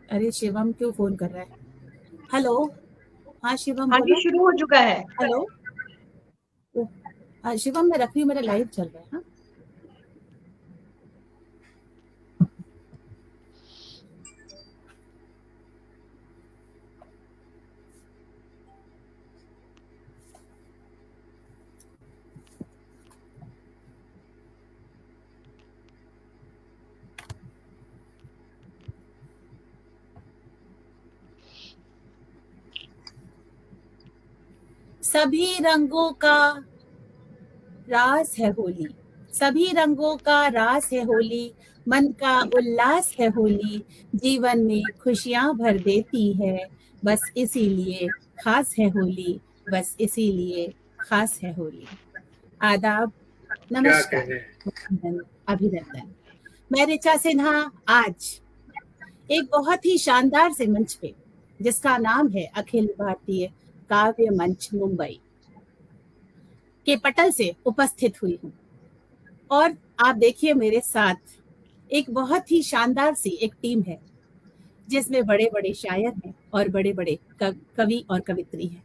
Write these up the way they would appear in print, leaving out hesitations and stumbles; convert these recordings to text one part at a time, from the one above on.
अरे शिवम क्यों फोन कर रहा है? हेलो। हाँ शिवम हाँ जी, बोलो। शुरू हो चुका है। हेलो। हाँ शिवम, मैं रख रही हूँ, मेरा लाइव चल रहा है। हाँ, सभी रंगों का रास है होली। सभी रंगों का रास है होली। मन का उल्लास है होली। जीवन में खुशियां भर देती है। बस इसीलिए खास है होली। बस इसीलिए खास है होली। आदाब। क्या नमस्कार। कहने। वंदन, अभिनंदन। मैं ऋचा सिन्हा आज एक बहुत ही शानदार से मंच पे, जिसका नाम है अखिल भारतीय काव्य मंच मुंबई, के पटल से उपस्थित हुई हूँ। और आप देखिए मेरे साथ एक बहुत ही शानदार सी एक टीम है, जिसमें बड़े बड़े शायर हैं और बड़े बड़े कवि और कवित्री हैं।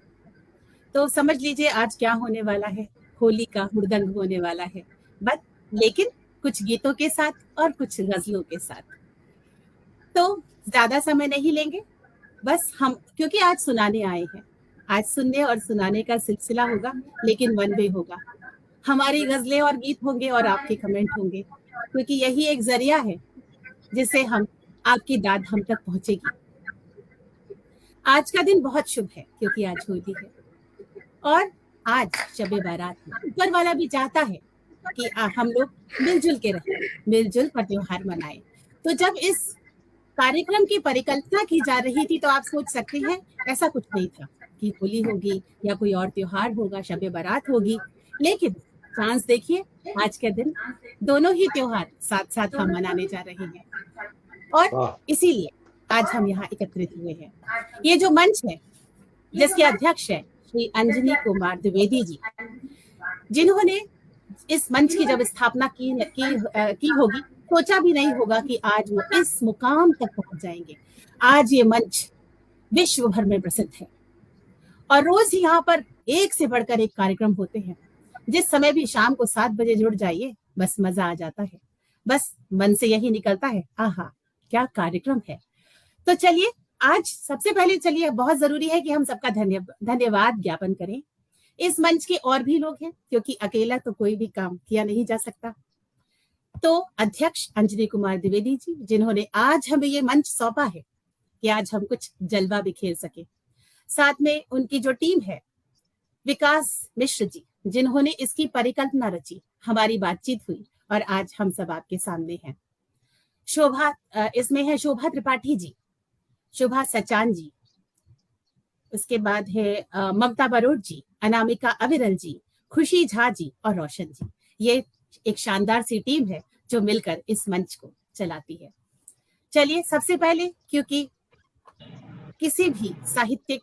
तो समझ लीजिए आज क्या होने वाला है। होली का हुड़दंग होने वाला है, बट लेकिन कुछ गीतों के साथ और कुछ गजलों के साथ। तो ज्यादा समय नहीं लेंगे। बस हम, क्योंकि आज सुनाने आए हैं, आज सुनने और सुनाने का सिलसिला होगा, लेकिन वन वे होगा। हमारी गजलें और गीत होंगे और आपके कमेंट होंगे, क्योंकि यही एक जरिया है जिससे हम, आपकी दाद हम तक पहुंचेगी। आज का दिन बहुत शुभ है क्योंकि आज होली है और आज शबे बारात है। ऊपर वाला भी चाहता है कि हम लोग मिलजुल के रहें, मिलजुल कर त्योहार मनाएं। तो जब इस कार्यक्रम की परिकल्पना की जा रही थी, तो आप सोच सकते हैं ऐसा कुछ नहीं था कि होली होगी या कोई और त्योहार होगा, शबे बारात होगी। लेकिन चांस देखिए, आज के दिन दोनों ही त्योहार साथ साथ हम मनाने जा रहे हैं। और वाह। इसीलिए आज हम यहाँ एकत्रित हुए हैं। ये जो मंच है, जिसके अध्यक्ष है श्री अंजनी कुमार द्विवेदी जी, जिन्होंने इस मंच की जब स्थापना की होगी, सोचा भी नहीं होगा कि आज वो इस मुकाम तक पहुंच जाएंगे। आज ये मंच विश्व भर में प्रसिद्ध है और रोज यहाँ पर एक से बढ़कर एक कार्यक्रम होते हैं। जिस समय भी शाम को 7 बजे जुड़ जाइए, बस मजा आ जाता है। बस मन से यही निकलता है, आहा क्या कार्यक्रम है। तो चलिए, आज सबसे पहले चलिए, बहुत जरूरी है कि हम सबका धन्यवाद ज्ञापन करें। इस मंच के और भी लोग हैं, क्योंकि अकेला तो कोई भी काम किया नहीं जा सकता। तो अध्यक्ष अंजनी कुमार द्विवेदी जी, जिन्होंने आज हमें ये मंच सौंपा है कि आज हम कुछ जलवा बिखेर सके। साथ में उनकी जो टीम है, विकास मिश्र जी, जिन्होंने इसकी परिकल्पना रची, हमारी बातचीत हुई और आज हम सब आपके सामने हैं। शोभा, इसमें है शोभा त्रिपाठी जी, शोभा सचान जी, उसके बाद है ममता बरोट जी, अनामिका अविरल जी, खुशी झा जी और रोशन जी। ये एक शानदार सी टीम है जो मिलकर इस मंच को चलाती है। चलिए, सबसे पहले, क्योंकि किसी भी साहित्यिक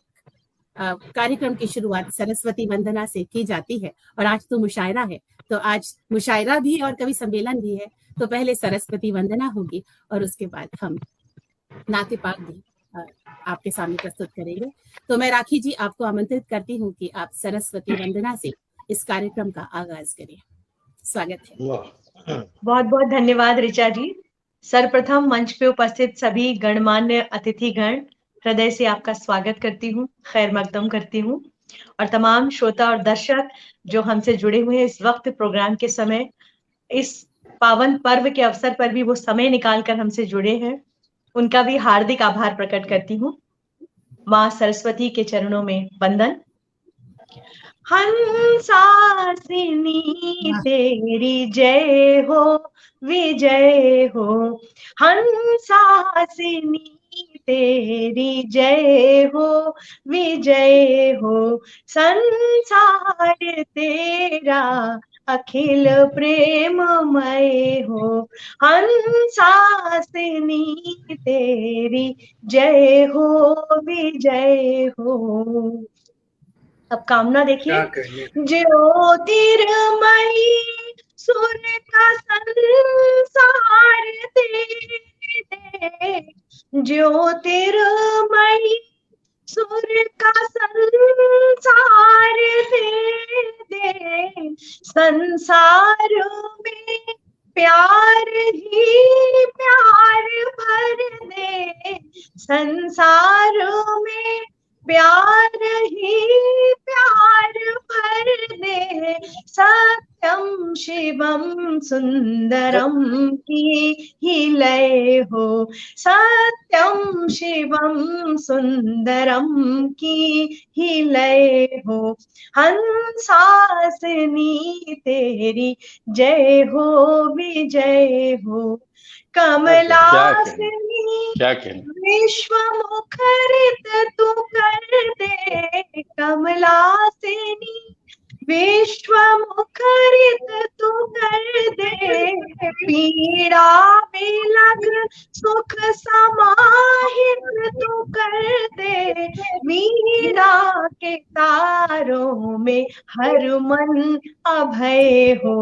कार्यक्रम की शुरुआत सरस्वती वंदना से की जाती है, और आज तो मुशायरा है, तो आज मुशायरा भी और कवि सम्मेलन भी है। तो पहले सरस्वती वंदना होगी और उसके बाद हम नाते पाक भी आपके सामने प्रस्तुत करेंगे। तो मैं राखी जी आपको आमंत्रित करती हूँ कि आप सरस्वती वंदना से इस कार्यक्रम का आगाज करें। स्वागत है। बहुत बहुत धन्यवाद ऋचा जी। सर्वप्रथम मंच पे उपस्थित सभी गणमान्य अतिथिगण, हृदय से आपका स्वागत करती हूँ, खैर मकदम करती हूँ। और तमाम श्रोता और दर्शक जो हमसे जुड़े हुए हैं इस वक्त प्रोग्राम के समय, इस पावन पर्व के अवसर पर भी वो समय निकाल कर हमसे जुड़े हैं, उनका भी हार्दिक आभार प्रकट करती हूँ। माँ सरस्वती के चरणों में वंदन। हंसासिनी तेरी जय हो, विजय हो। हंसासिनी तेरी जय हो, विजय हो। संसार तेरा अखिल प्रेममय हो। हंसासिनी तेरी जय हो, विजय हो। अब कामना देखिए। ज्योतिर्मयी सुर का संसार तेरी दे, ज्योतिर्मयी सुर का संसार दे दे, संसार में प्यार ही प्यार भर दे, संसार में प्यार ही प्यार भर दे, सत्यम शिवम सुंदरम की ही लय हो, सत्यम शिवम सुंदरम की ही लय हो, हंसासनी तेरी जय हो विजय हो, कमलासनी क्या कहने विश्व मुखरित तू कर दे, कमलासनी विश्व मुखरित तू कर दे, पीड़ा बिलग सुख समाहित तू कर दे, मीरा के तारों में हर मन अभय हो,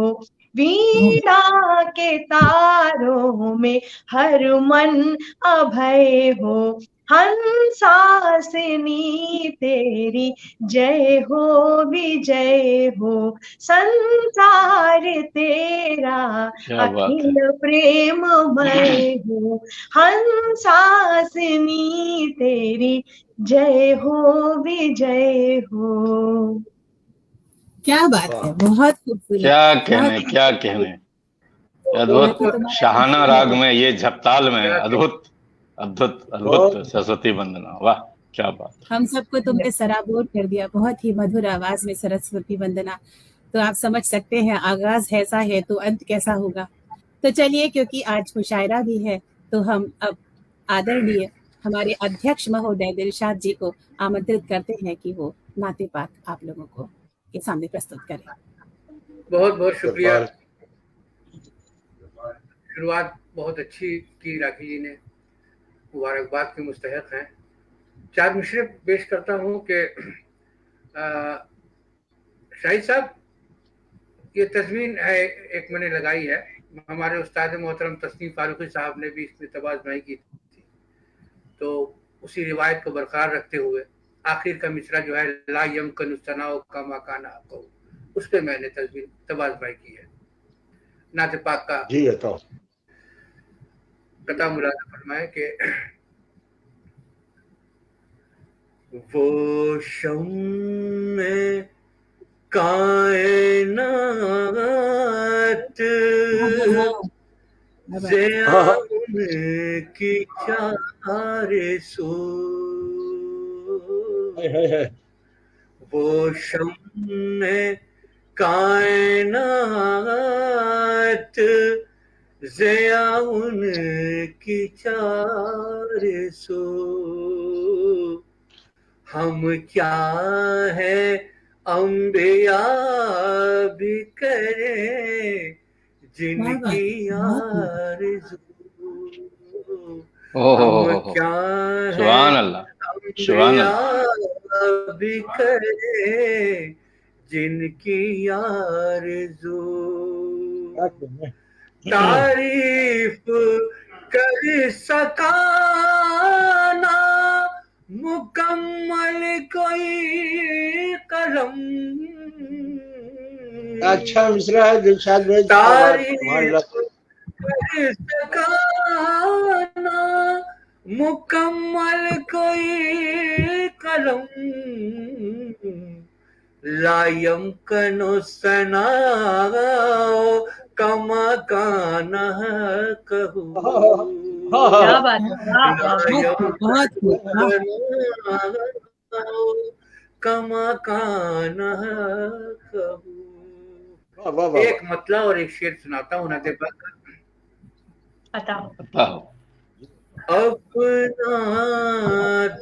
वीणा के तारों में हर मन अभय हो, हंसासनी तेरी जय हो विजय हो, संसार तेरा अखिल प्रेममय हो, हंसासनी तेरी जय हो विजय हो। क्या बात है, बहुत खूबसूरत। क्या कहने अद्भुत शाहाना राग में, ये झपताल में अद्भुत अद्भुत अद्भुत सरस्वती वंदना, वाह क्या बात। हम सबको तुमने सराबोर कर दिया, बहुत ही मधुर आवाज में सरस्वती वंदना। तो आप समझ सकते हैं आगाज ऐसा है तो अंत कैसा होगा। तो चलिए, क्योंकि आज मुशायरा भी है, तो हम अब आदरणीय हमारे अध्यक्ष महोदय दिलशाद जी को आमंत्रित करते हैं कि वो नाते पाक आप लोगों को के सामने प्रस्तुत करें। बहुत बहुत शुक्रिया। शुरुआत बहुत अच्छी की राखी जी ने, मुबारकबाद के मुस्तहक हैं। चार मिसरे पेश करता हूँ कि शाहिद साहब, ये तस्वीर है एक मैंने लगाई है, हमारे उस्ताद मोहतरम तस्नीम फारूकी साहब ने भी इसमें तबाज़नाई की थी, तो उसी रिवायत को बरकरार रखते हुए आखिर का मिसरा जो है ला यमकनु सनाओ का मकाना को, उस पर मैंने तस्वीर तबाज़नाई की है। नाते पाक का जी बताओ। कता मुराद फरमाए कि वो शम्मे कायनात की चारे सो, वो शम्मे कायनात ज़िया उनकी चारे सो, हम क्या है अंबिया भी करें जिनकी आरज़ू, हम क्या है अंबिया भी करें जिनकी आरज़ू, तारीफ कर सकाना मुकम्मल कोई कलम, अच्छा मिसरा है दिलशाद भाई। तारीफ कर सकाना मुकम्मल कोई कलम, लायम कनो सनाओ कमा काना कहू, क्या बात है, कमा काना कहू। एक मतला और एक शेर सुनाता हूँ नाते पाक। अपना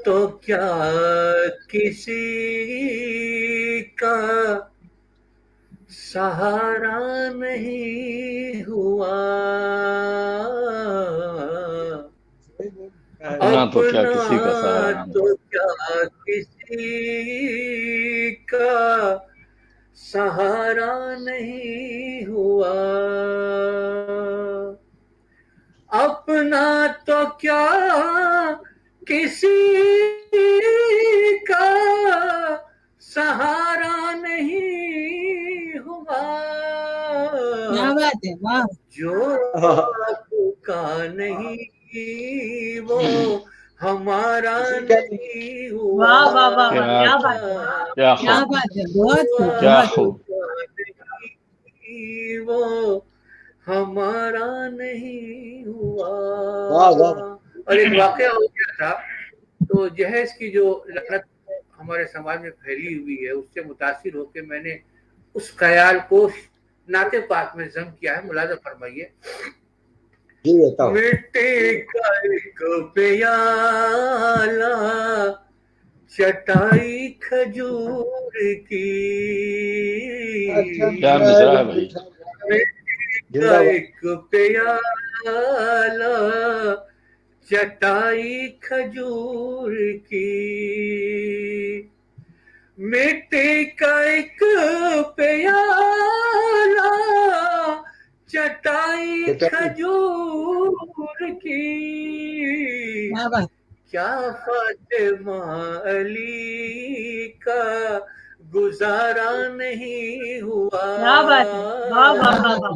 तो क्या किसी का सहारा नहीं हुआ, अपना तो क्या किसी का सहारा, तो क्या किसी का सहारा नहीं हुआ, अपना किसी का सहारा नहीं हुआ, क्या बात है, वाह। जो आपका नहीं वो हमारा नहीं हुआ। वाह वाह वाह वाह, क्या क्या बात है, क्या क्या खूब, बात है, बहुत खूब, क्या बहुत खूब। नहीं वो हमारा नहीं हुआ। वाह वाह। और एक वाकया हो गया था, तो जहेज की जो लड़त हमारे समाज में फैली हुई है उससे मुतासिर होकर मैंने उस ख्याल को नाते पाक में जम किया है। मुलाजा फरमाइए। जी बताओ। मिट्टी का एक प्याला, चटाई खजूर की, अच्छा क्या मिसरा है भाई। मिट्टी का जिंदाबाद। एक प्याला, चटाई खजूर की, मिट्टी का एक प्याला, चटाई खजूर की, क्या बात, क्या फातिमा अली का गुजारा नहीं हुआ। क्या बात है, वाह वाह वाह वाह,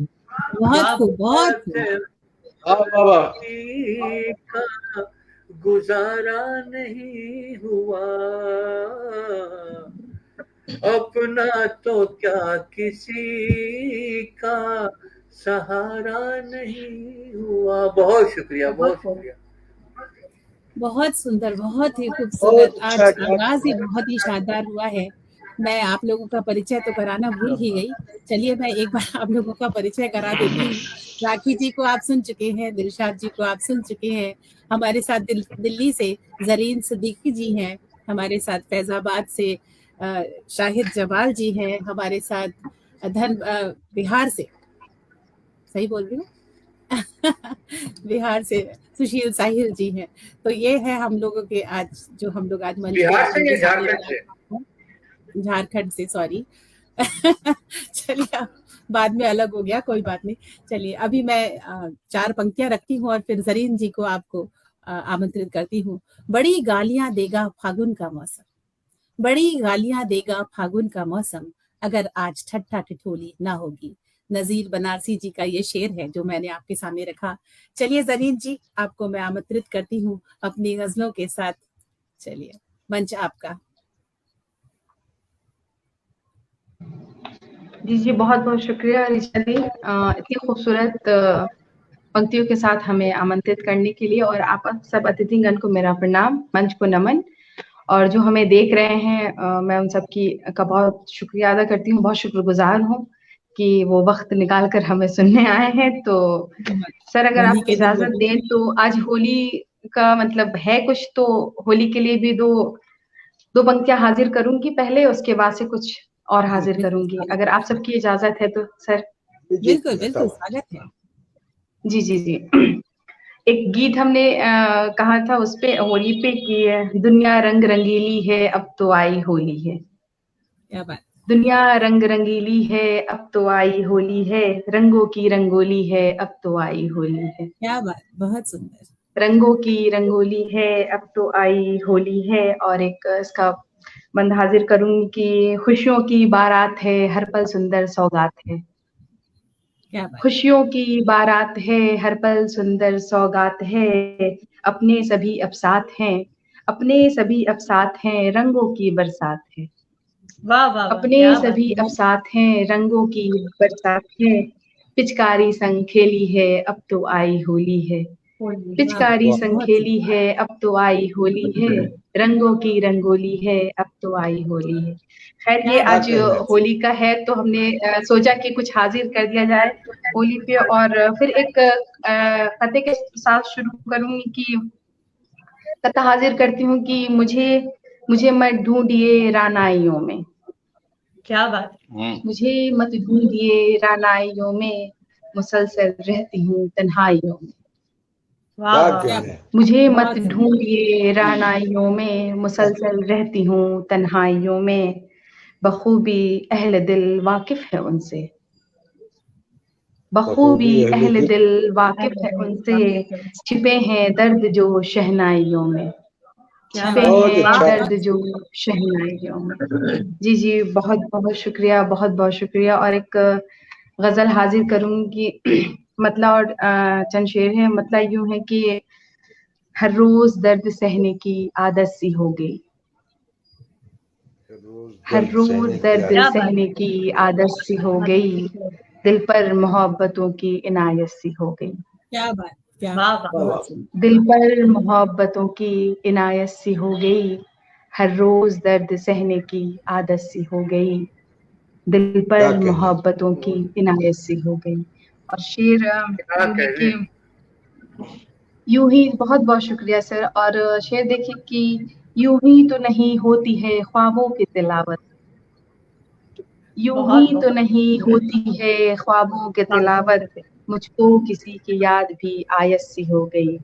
बहुत खूब, बहुत खूब। वाह वाह वाह। अली का गुजारा नहीं हुआ, अपना तो क्या किसी का सहारा नहीं हुआ। बहुत शुक्रिया, बहुत शुक्रिया। बहुत सुंदर, बहुत ही बहुत खूबसूरत। अच्छा आज बहुत आगाज ही अच्छा। बहुत ही शानदार हुआ है। मैं आप लोगों का परिचय तो कराना भूल ही गई। चलिए मैं एक बार आप लोगों का परिचय करा देती हूँ। राखी जी को आप सुन चुके हैं, दिलशाद जी को आप सुन चुके हैं। हमारे साथ दिल्ली से जरीन सिद्दीकी जी हैं, हमारे साथ फैजाबाद से शाहिद जमाल जी हैं, हमारे साथ बिहार से, सही बोल रही हूँ बिहार से सुशील साहिल जी हैं। तो ये है हम लोगों के आज जो हम लोग आज मंच पे बिहार आप से लोगों या के सामने झारखंड से? झारखंड से, सॉरी चलिए बाद में अलग हो गया, कोई बात नहीं। चलिए अभी मैं 4 पंक्तियां रखती हूँ और फिर जरीन जी को आपको आमंत्रित करती हूँ। बड़ी गालियां देगा फागुन का मौसम, बड़ी गालियां देगा फागुन का मौसम, अगर आज ठट्ठा ठिठोली ना होगी। नजीर बनारसी जी का ये शेर है जो मैंने आपके सामने रखा। चलिए जरीन जी, आपको मैं आमंत्रित करती हूँ अपनी गजलों के साथ। चलिए मंच आपका। जी जी, बहुत बहुत शुक्रिया ऋचा दी, इतनी खूबसूरत पंक्तियों के साथ हमें आमंत्रित करने के लिए। और आप सब अतिथिगण को मेरा प्रणाम, मंच को नमन। और जो हमें देख रहे हैं, मैं उन सब का बहुत शुक्रिया अदा करती हूँ, बहुत शुक्रगुजार हूँ कि वो वक्त निकाल कर हमें सुनने आए हैं। तो सर अगर आप इजाजत दें तो आज होली का मतलब है कुछ, तो होली के लिए भी दो पंक्तियां हाजिर करूंगी पहले, उसके बाद से कुछ और हाजिर करूंगी, अगर आप सबकी इजाजत है तो सर। बिल्कुल बिल्कुल, स्वागत है। जी जी जी। एक गीत हमने कहा था उस पे, होली पे कि दुनिया रंग रंगीली है अब तो आई होली है। क्या बात। दुनिया रंग रंगीली है अब तो आई होली है, रंगों की रंगोली है अब तो आई होली है। क्या बात, बहुत सुंदर। रंगों की रंगोली है अब तो आई होली है। और एक इसका बंद हाजिर करूंगी कि खुशियों की बारात है, हर पल सुंदर सौगात है। क्या बात। खुशियों की बारात है, हर पल सुंदर सौगात है, अपने सभी अब साथ हैं, अपने सभी अब साथ हैं, रंगों की बरसात है। वाह वाह वाह, अपने क्या सभी बात अब साथ हैं, रंगों की बरसात है, पिचकारी संग खेली है अब तो आई होली है। है। पिचकारी वाह। संग बहुत खेली है अब तो आई होली है, रंगों की रंगोली है अब तो आई होली है। खैर ये क्या आज होली का है तो हमने सोचा कि कुछ हाजिर कर दिया जाए होली पे। और फिर एक कथे के साथ शुरू करूंगी कि कथा हाजिर करती हूँ कि मुझे मत ढूंढिए रानाइयों में, क्या बात। मुझे मत ढूंढिए रानाइयों में, मुसलसल रहती हूँ तन्हाइयों में। वाह क्या वाह, कहना है। मुझे मत बहुत सुंदर। ढूंढिए रानाइयों में, मुसलसल रहती हूँ तन्हाइयों में, बखूबी अहले दिल वाकिफ है उनसे, बखूबी अहले दिल वाकिफ है उनसे, छिपे हैं दर्द जो शहनाइयों में। इस पे बहुत है अच्छा। दर्द जो शहनाइयों में। जी जी, बहुत बहुत शुक्रिया, बहुत बहुत शुक्रिया। और एक गजल हाजिर करूंगी। मतलब और चंद शेर है। मतलब यूं है कि हर रोज दर्द सहने की आदत सी हो गई, हर रोज दर्द सहने की आदत सी हो गई, दिल पर मोहब्बतों की इनायत सी हो गई। क्या बात, क्या वाह बात, वाह। बहुत सुंदर। दिल पर मोहब्बतों की इनायत सी हो गई, हर रोज दर्द सहने की आदत सी हो गई, दिल क्या पर कहना। मोहब्बतों की इनायत सी हो गई। और शेर क्या यूं है कह कि रहे हैं? यूं ही, बहुत बहुत शुक्रिया सर। और शेर देखिए कि यूं ही तो नहीं होती है ख्वाबों की तिलावत, यूं ही तो नहीं होती है ख्वाबों की तिलावत, मुझको किसी की याद भी आयत सी हो गई।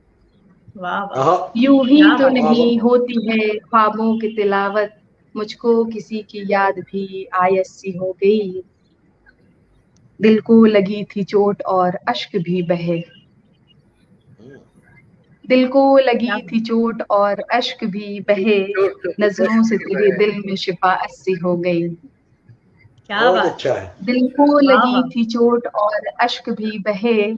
हाँ, यूं ही तो वाह, नहीं वाह। होती है ख्वाबों की तिलावत, मुझको किसी की याद भी आयत सी हो गई। दिल को लगी थी चोट और अश्क भी बहे, दिल को लगी थी चोट और अश्क भी बहे, चोट तो नजरों से अश्क की तेरे बहे। दिल में शिफाअत सी हो गई। बहुत अच्छा है। दिल को लगी थी चोट और अश्क भी बहे,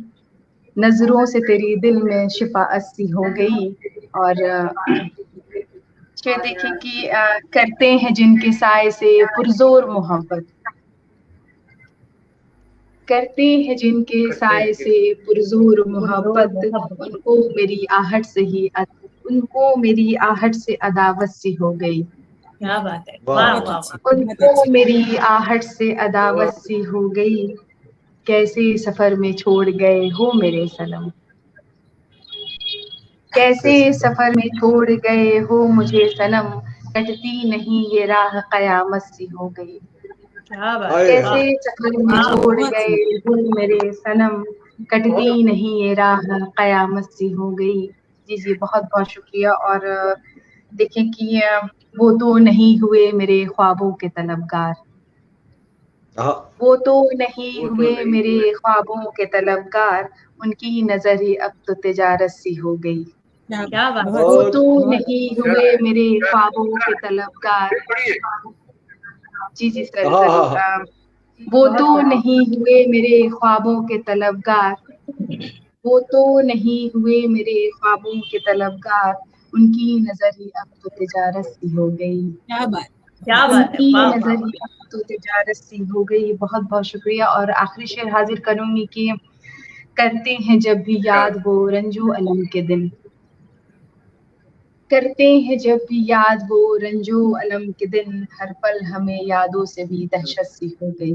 नजरों से तेरी दिल में शिफाअत सी हो गई। और शेर देखिए कि करते हैं जिनके साए से पुरजोर मोहब्बत, करते हैं जिनके करते साए हैं से पुरजोर मोहब्बत, उनको मेरी आहट से ही उनको मेरी आहट से अदावत सी हो गई। वाह, बहुत अच्छी, बहुत उनको अच्छी। मेरी आहट से अदावत सी हो गई, कैसे सफर में छोड़ गए हो मेरे सनम, कैसे सफर में छोड़ गए हो मुझे सनम, कटती नहीं ये राह कयामत सी हो गई। हाय कैसे हाय। सफर में छोड़ बहुत गए सुंदर। हो मेरे सनम, कटती नहीं ये राह कयामत सी हो गई। जी जी, बहुत बहुत शुक्रिया। और देखें कि वो तो नहीं हुए मेरे ख्वाबों के तलबगार, हाँ, वो तो नहीं वो तो हुए नहीं मेरे हुए। ख्वाबों के तलबगार, उनकी नजर ही अब तो तिजारत सी हो गई। क्या बात, बहुत वो बहुत तो सुंदर। नहीं क्या हुए है? मेरे क्या ख्वाबों क्या के है? तलबगार। फिर पढ़िए। जी जी सर, हाँ हाँ जरूर। हाँ। वो तो नहीं हुए मेरे ख्वाबों के तलबगार, वो तो नहीं हुए मेरे ख्वाबों के तलबगार, उनकी नजर ही अब तो तिजारत सी हो गई, क्या बात, उनकी नजर ही अब तो तिजारत सी हो गई। बहुत बहुत शुक्रिया। और आखिरी शेर हाजिर करूंगी कि करते हैं जब भी क्या? याद वो रंजो अलम के दिन, करते हैं जब भी याद वो रंजो अलम के दिन, हर पल हमें यादों से भी दहशत सी हो गई,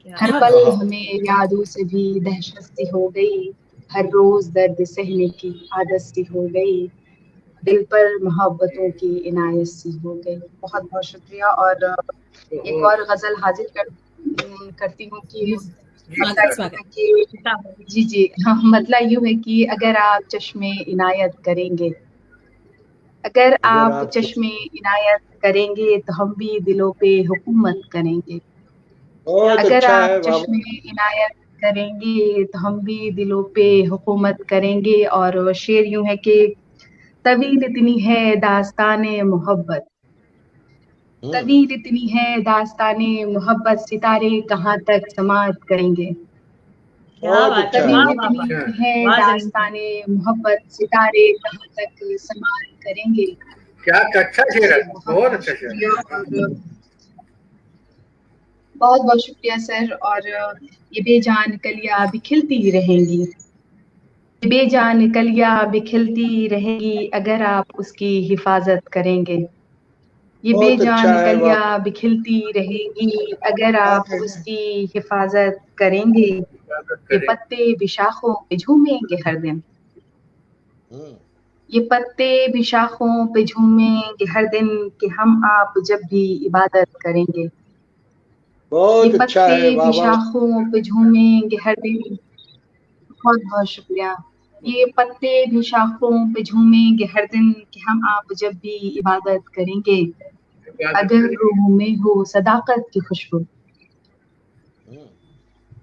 हर क्या पल बात। हाँ, हमें यादों से भी दहशत सी हो गई, हर रोज दर्द सहने की आदत सी हो गई, दिल पर मोहब्बतों की इनायत सी हो गई। बहुत बहुत शुक्रिया। और एक बहुत और गजल हाजिर करती हूँ कि जी, जी स्वागत, मतलब यूं स्वागत। है कि जी जी, हाँ, मतलब यूं है कि अगर आप चश्मे इनायत करेंगे, अगर अगर आप आप चश्मे इनायत करेंगे तो हम भी दिलों पे हुकूमत करेंगे, बहुत अगर अच्छा आप है बाबा। चश्मे इनायत करेंगे तो हम भी दिलों पे हुकूमत करेंगे। और शेर यूं है कि तवील इतनी है दास्ताने मोहब्बत, तवील इतनी है दास्ताने मोहब्बत, सितारे कहाँ तक समाअत करेंगे, बहुत अच्छा है। तवील अच्छा। इतनी है दास्ताने मोहब्बत, सितारे कहाँ तक समाअत करेंगे। क्या अच्छा शेर है। जी, बहुत बहुत बहुत अच्छा शेर शुक्रिया। है। और बहुत बहुत शुक्रिया सर। और ये बेजान कलियां बिखिलती रहेंगी, ये बेजान कलियां बिखिलती रहेगी, अगर आप उसकी हिफाजत करेंगे, ये बहुत अच्छा बेजान है कलियां बाबा। बिखिलती रहेगी, अगर आप उसकी हिफाजत करेंगे, स्वागत ये करें। पत्ते भी शाखों पे झूमेंगे हर दिन, ये पत्ते भी शाखों पे झूमेंगे हर दिन, कि हम आप जब भी इबादत करेंगे, ये बहुत अच्छा पत्ते है भी बाबा। शाखों पे झूमेंगे हर दिन। बहुत बहुत शुक्रिया। ये पत्ते भी शाखों पे झूमेंगे हर दिन, कि हम आप जब भी इबादत करेंगे, स्वागत अगर करें। रूह में हो सदाकत की खुशबू,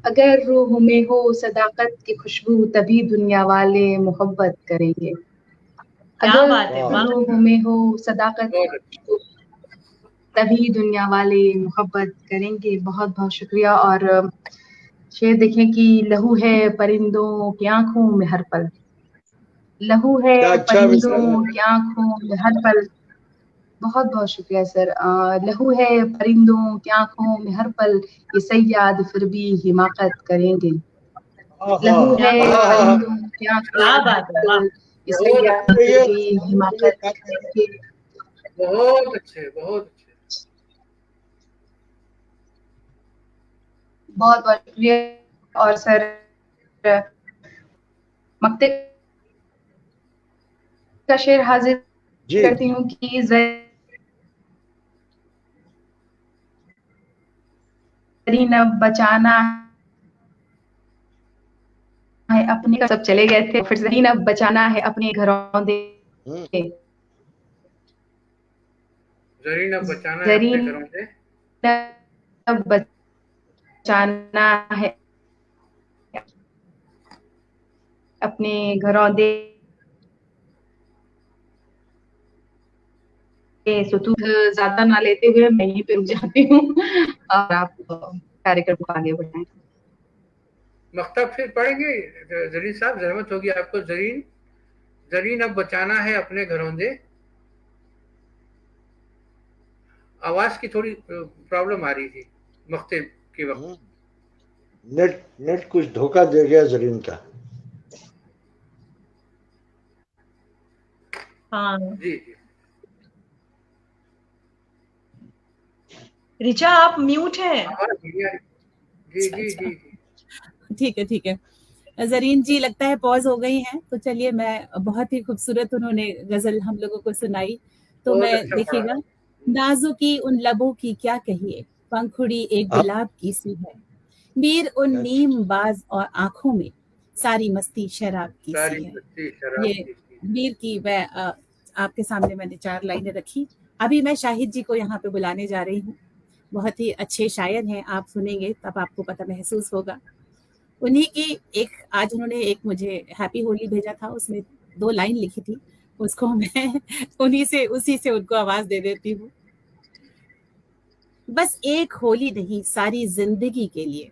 अगर रूह में हो सदाकत की खुशबू, तभी दुनिया वाले मोहब्बत करेंगे, क्या बात है, अगर वाह। लोगों में हो सदाकत बहुत अच्छा। तभी दुनिया वाले मोहब्बत करेंगे। बहुत बहुत शुक्रिया। और शेर देखें कि लहू है परिंदों की आंखों में हर पल, लहू है क्या अच्छा मिश्रण है। परिंदों की आंखों में हर पल। बहुत बहुत शुक्रिया सर। लहू है परिंदों की आंखों में हर पल, ये सैयाद फिर भी हिमाकत करेंगे। लहू है आहा, परिंदों की आंखों क्या में हर बात है, वाह। पल, ये बहुत सैयाद ये फिर भी हिमाकत करेंगे। बहुत अच्छे, बहुत अच्छे। बहुत बहुत शुक्रिया। और सर मक्ते का शेर हाजिर जी करती हूँ कि जरीन अब बचाना है अपने, सब चले गए थे, फिर जरीन अब बचाना है अपने घरौंदे, जरीन अब बचाना है अपने जरीन घरों से, अब बचाना है अपने घरौंदे, सुतूत ज्यादा ना लेते हुए मैं यहीं पे रुक जाती हूँ और आप कार्यक्रम को आगे बढ़ाएं। मकतब फिर पढ़ेंगे जरीन साहब, जहमत होगी आपको। जरीन, जरीन अब बचाना है अपने घरों से। आवाज की थोड़ी प्रॉब्लम आ रही थी मकते के वक्त। नेट कुछ धोखा दे गया जरीन का। हाँ जी जी ऋचा, आप म्यूट हैं। आवाज नहीं आ रही। जी जी जी जी। ठीक है, ठीक है। जरीन जी लगता है पॉज हो गई हैं, तो चलिए, मैं बहुत ही खूबसूरत उन्होंने गजल हम लोगों को सुनाई, तो बहुत मैं अच्छा देखिएगा। नाजुकी उन लबों की क्या कहिए, पंखुड़ी एक गुलाब की सी है, मीर उन नीम बाज और आंखों में सारी मस्ती शराब की सारी सी है। मस्ती शराब ये की थी। मीर की मैं आपके सामने मैंने 4 लाइनें रखी। अभी मैं शाहिद जी को यहाँ पे बुलाने जा रही हूँ। बहुत ही अच्छे शायर हैं, आप सुनेंगे तब आपको पता महसूस होगा। उन्हीं की एक, आज उन्होंने एक मुझे हैप्पी होली भेजा था, उसमें 2 लाइन लिखी थी, उसको मैं उसी से उनको आवाज दे देती हूँ। बस एक होली नहीं सारी जिंदगी के लिए,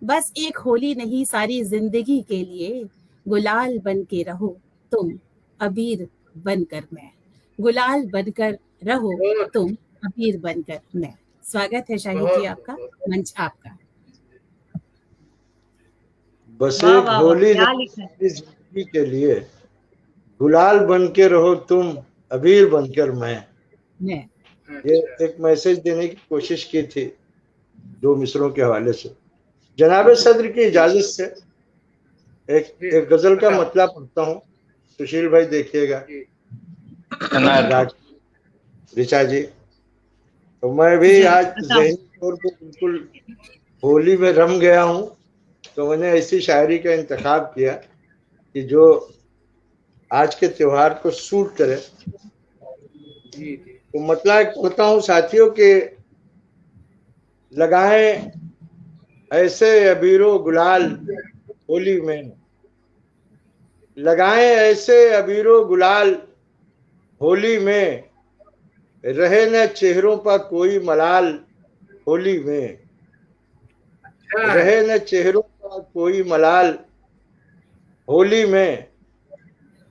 बस एक होली नहीं सारी जिंदगी के लिए, गुलाल बन के रहो तुम, अबीर बनकर मैं, गुलाल बनकर रहो बहुत तुम, अबीर बनकर मैं। स्वागत है शाहिद जी बहुत आपका, बहुत। मंच आपका। बस वाह एक वाह वाह, होली क्या नहीं लिखा है। सारी जिंदगी के लिए, गुलाल बन के रहो तुम, अबीर बनकर मैं। मैं ये अच्छा, एक मैसेज देने की कोशिश की थी 2 मिसरों के हवाले से। जनाब सदर की इजाजत से जी एक गजल का बताओ। मतलब पढ़ता हूँ, सुशील भाई देखिएगा, जी इनायत ऋचा जी। तो मैं भी जी आज बताओ। ज़हनी तौर पे बिल्कुल होली में रम गया हूँ, तो मैंने ऐसी शायरी का इंतखाब किया कि जो आज के त्योहार को सूट करे। जी जी। तो मतलब कहता हूँ साथियों के, लगाएं ऐसे अबीरो गुलाल होली में, लगाएं ऐसे अबीरो गुलाल होली में, रहे न चेहरों पर कोई मलाल होली में, अच्छा है। रहे न चेहरों पर कोई मलाल होली में,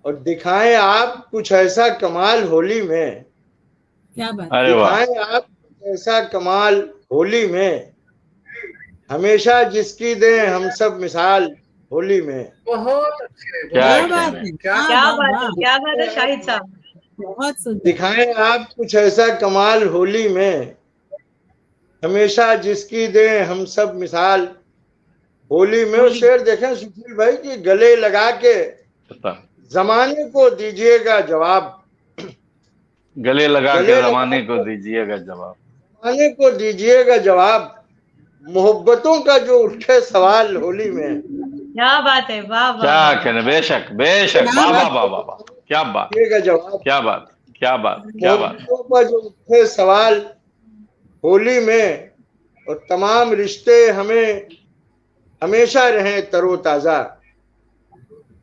और दिखाएं आप कुछ ऐसा कमाल होली में, क्या बात। अरे वाह, दिखाएं आप कुछ ऐसा कमाल होली में, हमेशा जिसकी दें हम सब मिसाल होली में। बहुत अच्छे, क्या क्या बहुत बात कहने। है, क्या। क्या वाह बात वाह, है, क्या बात है शाहिद साहब। बहुत सुंदर। दिखाएं आप कुछ ऐसा कमाल होली में, हमेशा जिसकी दें हम सब मिसाल होली में। और शेर देखें सुशील भाई कि गले लगा के जमाने को दीजिएगा जवाब, गले लगा के गले लगा जमाने को के दीजिएगा जवाब, जमाने को दीजिएगा जवाब, मोहब्बतों का जो उठे सवाल होली में। क्या बात है, वाह वाह क्या वाह। कहने। बेशक बेशक, वाह वाह वाह वाह वाह, क्या बात, दीजिएगा जवाब, क्या बात, क्या बात, क्या बात। मोहब्बतों का जो उठे सवाल होली में, और तमाम रिश्ते हमें हमेशा रहें तरोताजा,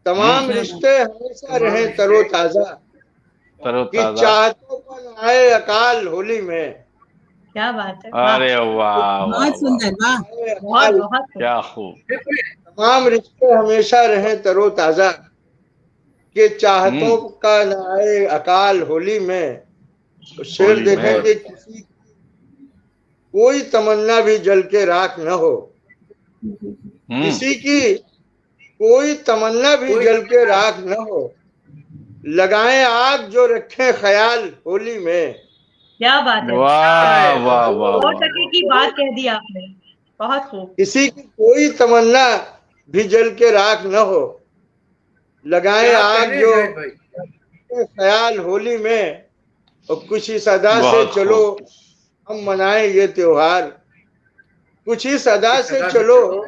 तमाम क्या बात। रिश्ते हमेशा तमाम रहें रिश्ते तरोताजा, कि तरोताजा। चाहतों पर आए अकाल होली में। क्या बात है, अरे वाह वाह बहुत वाह, सुंदर, वाह। आए बहुत अकाल, बहुत खूब। क्या खूब। तमाम रिश्ते हमेशा रहें तरोताजा, कि चाहतों का न आए अकाल होली में। तो शेर होली देखें में। कि किसी कोई तमन्ना भी जल के राख न हो, किसी की कोई तमन्ना भी जल के राख न हो, लगाएं आग जो रखें ख्याल होली में। क्या बात है, वाह वाह वाह 100 वाह, टके की बात कह दी आपने, बहुत खूब। किसी की कोई तमन्ना भी जल के राख न हो, लगाएं क्या आग कहने जो शाहिद भाई, रखें ख्याल होली में। और कुछ ही सदा से बहुत चलो खूब। हम मनाएं ये त्योहार, कुछ ही सदा से सदा चलो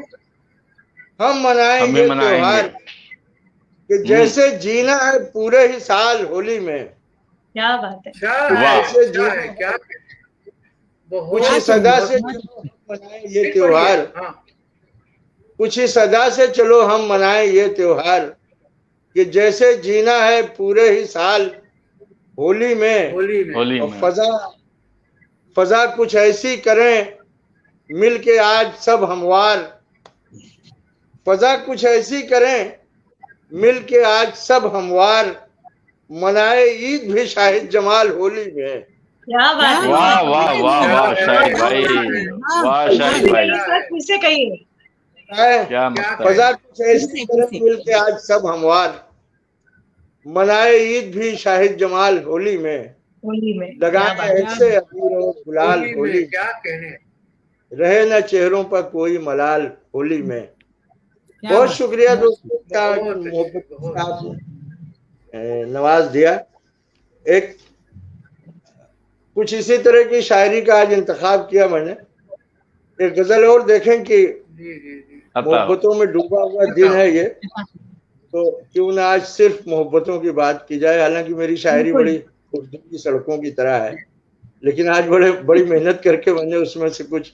हम मनाएं हम भी ये मनाएंगे। त्योहार, कि जैसे जीना है पूरे ही साल होली में। क्या बात है, क्या वाह। है, जैसे क्या जीना है, है क्या कुछ बहुत ही सुंदर, सदा बहुत से बहुत चलो हम मनाएं ये ठीक त्योहार, पढ़िए। हाँ, कुछ ही सदा से चलो हम मनाएं ये त्योहार, कि जैसे जीना है पूरे ही साल होली में। होली में होली और में। फजा कुछ ऐसी करें मिल के आज सब हमवार, फजा कुछ ऐसी करें मिल के आज सब हमवार, मनाए ईद भी शाहिद जमाल होली में। क्या बात है, वाह वाह वाह वाह शाहिद क्या भाई, वाह, वाह शाहिद वाह। भाई, कहिए सर, फिर से कहिए। क्या क्या मस्त है। फजा कुछ ऐसी फिर करें से। मिल के आज सब हमवार, मनाए ईद भी शाहिद जमाल होली में। होली में, क्या लगाए बात है, ऐसे अबीर और गुलाल होली होली, में क्या कहने। रहे न चेहरों पर कोई मलाल होली में। क्या बहुत बात। शुक्रिया दोस्तों का बहुत अच्छी, मोहब्बत के बहुत साथ नवाज दिया। एक कुछ इसी तरह की शायरी का आज इंतखाब किया मैंने। एक गजल और देखें कि जी जी जी। अता मोहब्बतों में डूबा हुआ दिन है ये, तो क्यों ना आज सिर्फ मोहब्बतों की बात की जाए। हालांकि मेरी शायरी बिल्कुल। बड़ी उर्दू की सड़कों की तरह है, लेकिन आज बड़ी मेहनत करके मैंने उसमें से कुछ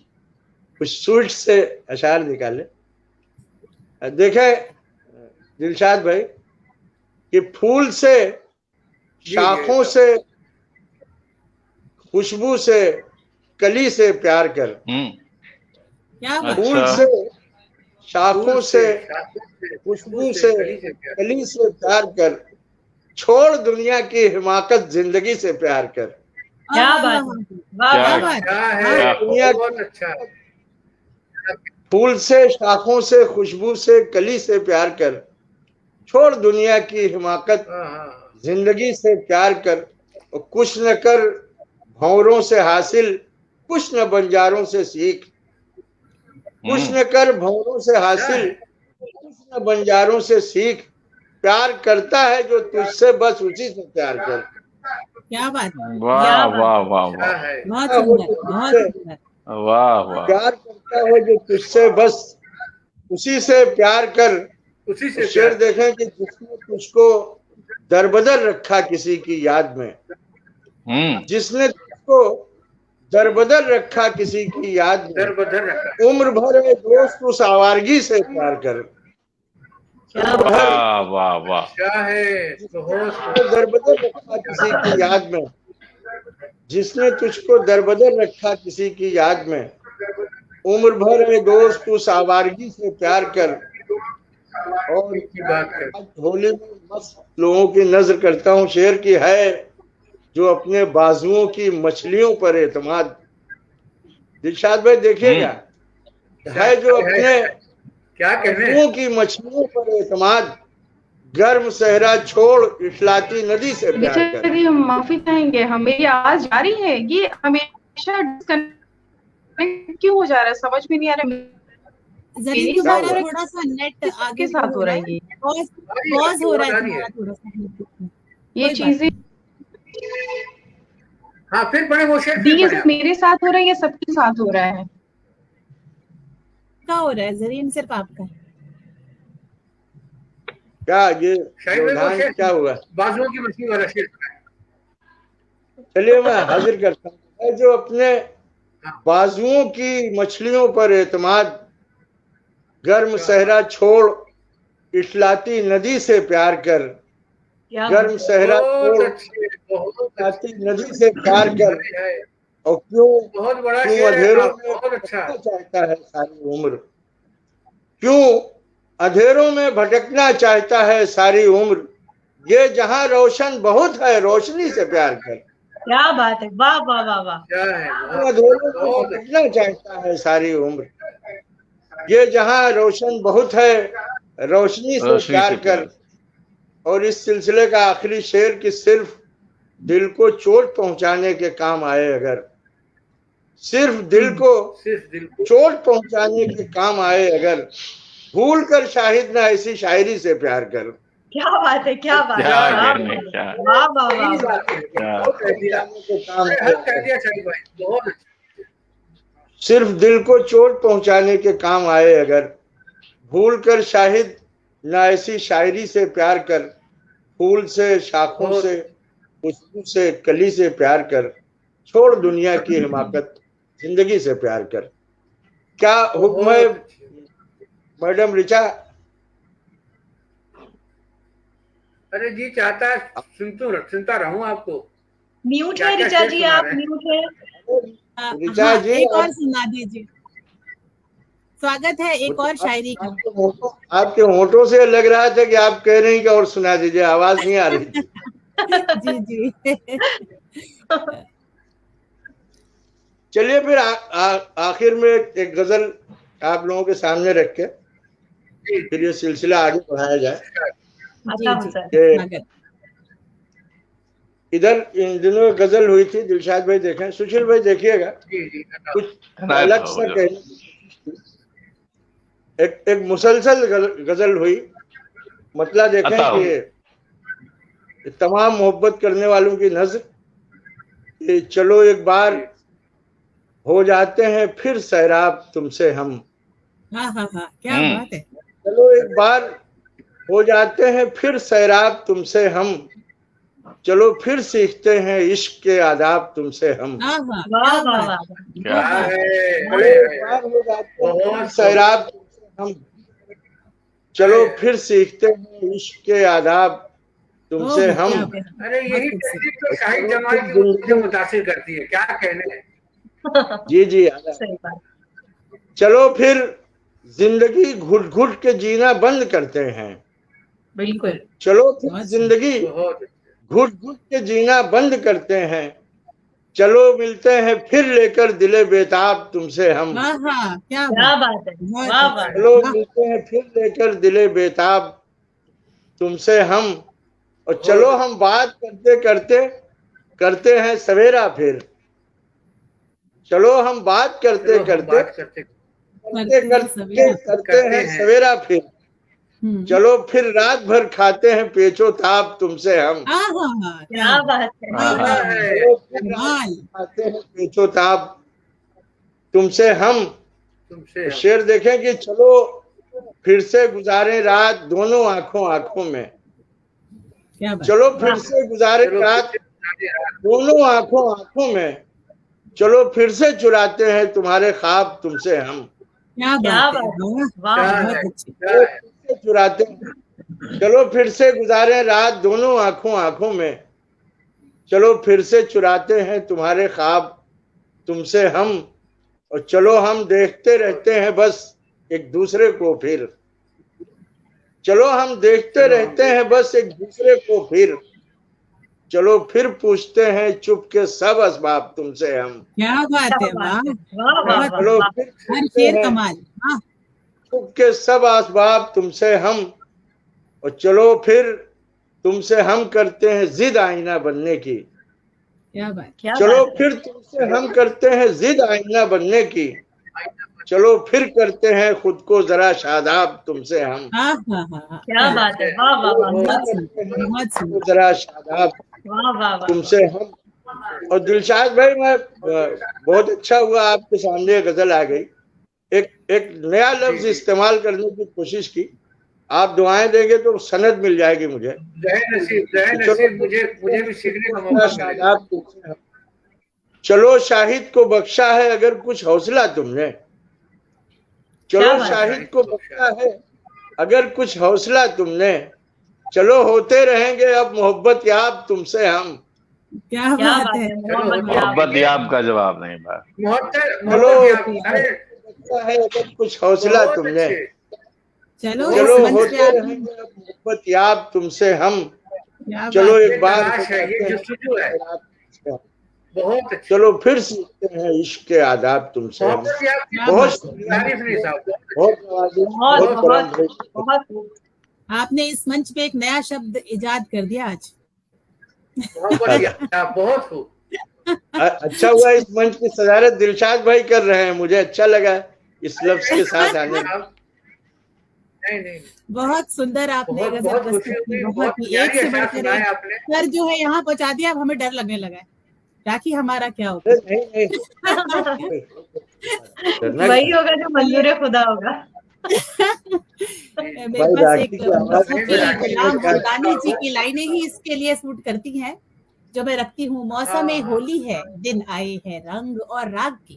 स्वीट से अशार निकाले। देखें दिलशाद भाई कि फूल से, शाखों से, खुशबू से, कली से प्यार कर। क्या बात। फूल अच्छा। से, शाखों से, खुशबू खुशबू से, से, कली से प्यार। कली से प्यार कर, छोड़ दुनिया की हिमाकत जिंदगी से प्यार कर। क्या वाह, बात वाह, है, वाह, वाह क्या वाह क्या वाह। बात। क्या क्या है, खूब। दुनिया बहुत की अच्छा है। फूल से, शाखों से, खुशबू से, कली से प्यार कर, छोड़ दुनिया की हिमाकत हाँ हाँ, जिंदगी से प्यार कर। और कुछ न कर भंवरों से हासिल, कुछ न बंजारों से सीख। कुछ न कर भंवरों से क्या हासिल, है, कुछ न बंजारों से सीख। प्यार करता है जो तुझसे बस उसी से प्यार कर। क्या बात। वाह वाह वाह क्या वाह, है। बहुत हो सुंदर, जो बहुत तुझसे सुंदर। वाह वाह। प्यार करता हो जो तुझसे बस उसी से प्यार कर। उसी तो से शेर प्यार। देखें कि जिसने तुझको दरबदर रखा किसी की याद में, जिसने तुझको दरबदर रखा किसी की याद में, दर बदर रखा। उम्र भर है दोस्त उस आवारगी से प्यार कर। उम्र भर वाह वाह वाह, क्या है, बहुत तुझको दरबदर रखा किसी की याद में, जिसने तुझको दरबदर रखा किसी की याद में, उम्र भर है दोस्त उस आवारगी से प्यार कर। और की बात कर। आज होली में मस्त लोगों की नजर करता हूँ। शेर की है जो अपने बाजुओं की मछलियों पर एतमाद। दिलशाद भाई देखिएगा, है जो अपने क्या कहने। बाजुओं की मछलियों पर एतमाद, गर्म सहरा छोड़ इठलाती नदी से प्यार कर। टीचर जी, हम माफी चाहेंगे, हम मेरी आवाज जा रही है, ये हमेशा डिस्कनेक्ट क्यों हो जा रहा है, समझ में नहीं आ रहा है। जरीन मेरी तुम्हारा हुआ? थोड़ा सा नेट आगे किसके साथ हो रहा है ये पॉज हो रहा है तुम्हारा थोड़ा सा। ये कोई बात चीजें? हाँ, फिर पढ़े वो शेर, दी फिर ये पढ़े सिर्फ आप। मेरे साथ हो रहा है या सबके साथ हो रहा है? क्या हो रहा है जरीन, सिर्फ आपका? क्या ये शायद में वो व्यवधान शेर क्या हुआ? बाजुओं की मछली वाला शेर पढ़े। चलिए मैं हाजिर करता हूँ। है जो अपने बाजुओं की मछलियों पर एतमाद, गर्म सहरा छोड़ इठलाती नदी से प्यार कर। गर्म सहरा बहुत छोड़ अच्छी, बहुत जाती नदी से पार कर, है, और क्यों बहुत बड़ा क्यों शेर है अंधेरों साहब, में बहुत अच्छा। भटकना चाहता है सारी उम्र, क्यों अंधेरों में भटकना चाहता है सारी उम्र, ये जहां रोशन बहुत है रोशनी से प्यार कर। क्या बात है, वाह वाह वाह वाह। क्या है, क्यों अंधेरों में बहुत भटकना चाहता है सारी उम्र, ये जहां रोशन बहुत है रोशनी से रोशनी प्यार से कर। प्यार। और इस सिलसिले का आखिरी शेर कि सिर्फ दिल को चोट पहुंचाने के काम आए अगर, सिर्फ दिल को सिर्फ दिल को चोट पहुंचाने के काम आए अगर, भूल कर शाहिद ना ऐसी शायरी से प्यार कर। क्या बात है, क्या बात है, क्या वाह कहने, क्या वाह वाह वाह सही वाह। बात है, क्या। बहुत कह दिया, पहुंचाने के काम आए हद कह अगर, दिया शाहिद भाई, बहुत अच्छा। सिर्फ दिल को चोट पहुंचाने के काम आए अगर, भूल कर शाहिद ना ऐसी शायरी से प्यार कर। फूल से शाखों बहुत से खुशबू से कली से प्यार कर, छोड़ दुनिया की हिमाकत जिंदगी से प्यार कर। क्या हुक्म है बहुत अच्छी। मैडम ऋचा? अरे जी चाहता है सुनता रहूं आपको। म्यूट क्या है क्या ऋचा शेर जी, सुना आप रहे हैं? म्यूट है। ऋचा हाँ, जी, एक और आप- सुना दीजिए। स्वागत है एक और शायरी का। आपके होठों से लग रहा था कि आप कह रही कि और सुना दीजिए, आवाज नहीं आ रही थी। जी जी। चलिए फिर आखिर में एक गजल आप लोगों के सामने रख के फिर ये सिलसिला आगे बढ़ाया जाए। आता हूँ जी, सर। कि स्वागत। इधर इन दिनों गजल हुई थी, दिलशाद भाई देखें, सुशील भाई देखिएगा, जी जी कुछ सुनाया अलग था सा वो जो। कहने, एक मुसलसल गजल हुई। मतलब देखें अता हो। कि तमाम मोहब्बत करने वालों की नज़र कि चलो एक बार हो जाते हैं फिर सैराब तुमसे हम, हाँ हाँ हाँ, क्या बात है। चलो एक बार हो जाते हैं फिर सैराब तुमसे हम, चलो फिर सीखते हैं इश्क के आदाब तुमसे हम। हाँ हाँ, वाह क्या वाह बात वाह। है। क्या क्या बात है। चलो एक बार हो जाते हैं फिर बहुत सैराब तुमसे हम, चलो फिर सीखते हैं इश्क के आदाब तुमसे ओह, हम। क्या बात है। अरे यही बहुत खूबसूरत। तहरीक तो शाहिद जमाल की मुझे मुतासिर करती है, क्या कहने हैं। जी जी, सही बात। चलो फिर जिंदगी घुट घुट के जीना बंद करते हैं, बिल्कुल। चलो फिर बहुत जिंदगी बहुत घुट घुट के जीना बंद करते हैं, चलो मिलते हैं फिर लेकर दिले बेताब तुमसे हम। हाँ हाँ, क्या क्या बात। बात है, बहुत वाह अच्छा। वाह। चलो वाह, मिलते हैं फिर लेकर दिले बेताब तुमसे हम, और चलो हम बात करते करते करते हैं सवेरा फिर, चलो हम बात करते चलो हम करते बात करते करते करते हैं करते सवेरा। करते हैं सवेरा फिर, चलो फिर रात भर खाते हैं पेचो ताप तुमसे हम। हाँ हाँ हाँ, क्या बात है। वाह, वाह, वाह। है। चलो फिर रात कमाल। भर खाते हैं पेचो ताप तुमसे हम। तुमसे हम। शेर देखें कि चलो फिर से गुजारे रात दोनों आंखों आंखों में, क्या बात। चलो फिर से गुजारे चलो रात फिर से रात दोनों आंखों आंखों में, चलो फिर से चुराते हैं तुम्हारे ख्वाब तुमसे हम। क्या क्या बात है। बात। वाह, वाह क्या बहुत है, अच्छी। क्या है। फिर से चुराते हैं, चलो फिर से गुजारे रात दोनों आंखों आंखों में, चलो फिर से चुराते हैं तुम्हारे ख्वाब तुमसे हम, और चलो हम देखते रहते हैं बस एक दूसरे को फिर, चलो हम देखते रहते हैं बस एक दूसरे को फिर, चलो फिर पूछते हैं चुप के सब असबाब तुमसे हम। क्या बात है। क्या वाह, बात है, वाह वाह बहुत चलो वाह। फिर हर पूछते शेर हैं कमाल। हाँ, चुप के सब असबाब तुमसे हम, और चलो फिर तुमसे हम करते हैं जिद आईना बनने की, क्या बात। क्या चलो बात है। फिर तुमसे हम करते हैं जिद आईना बनने की, चलो फिर करते हैं खुद को जरा शादाब तुमसे हम। हाँ हाँ हाँ हाँ, क्या बात है, वाह वाह वाह। बहुत सुंदर, बहुत खुद को सुंदर। जरा शादाब वाह वाह वाह। तुमसे हम। और दिलशाद भाई, मैं बहुत अच्छा हुआ आपके सामने गजल आ गई। एक नया लफ्ज इस्तेमाल करने की कोशिश की, आप दुआएं देंगे तो सनद मिल जाएगी मुझे। नसीब मुझे भी सीखने का मौका मिलेगा। शादाब तुमसे हम। चलो शाहिद को बख्शा है अगर कुछ हौसला तुमने, क्या चलो बात है। शाहिद को बख्शा है अगर कुछ हौसला तुमने, चलो होते रहेंगे अब मोहब्बत याब तुमसे हम। क्या बात है। मोहब्बत याब का जवाब नहीं भाई। चलो है अगर कुछ हौसला तुमने, चलो चलो इस मंच होते पे रहेंगे अब मोहब्बत याब तुमसे हम। क्या चलो बात एक बार तलाश है, ये जस्तजू है। बहुत अच्छी। चलो फिर सीखते हैं इश्क के आदाब तुमसे हम। मोहब्बत याब की बहुत तारीफ नहीं साहब। बहुत नवाजिश, बहुत करम भाई। बहुत आपने इस मंच पे एक नया शब्द इजाद कर दिया आज। मोहब्बत याब बहुत खूब। अच्छा हुआ इस मंच की सदारत दिलशाद भाई कर रहे हैं, मुझे अच्छा लगा इस लफ्ज के साथ आने में। नहीं बहुत सुंदर आपने बहुत गजल बहुत प्रस्तुत खुशी की, हुई। बहुत बहुत ही प्यारी एक से अशार बढ़कर सुनाए एक। आपने। सर जो है यहाँ पहुंचा दिया, अब हमें डर लगने लगा है राखी हमारा क्या होगा। अरे नहीं डरना वही क्या? होगा जो मंजूर खुदा होगा। मेरे भाई पास राखी एक की आवाज सूफी राखी गुलाम क्या? हमदानी जी की लाइनें ही इसके लिए सूट करती हैं, जो मैं रखती हूँ। मौसम होली है, दिन आए हैं रंग और राग के।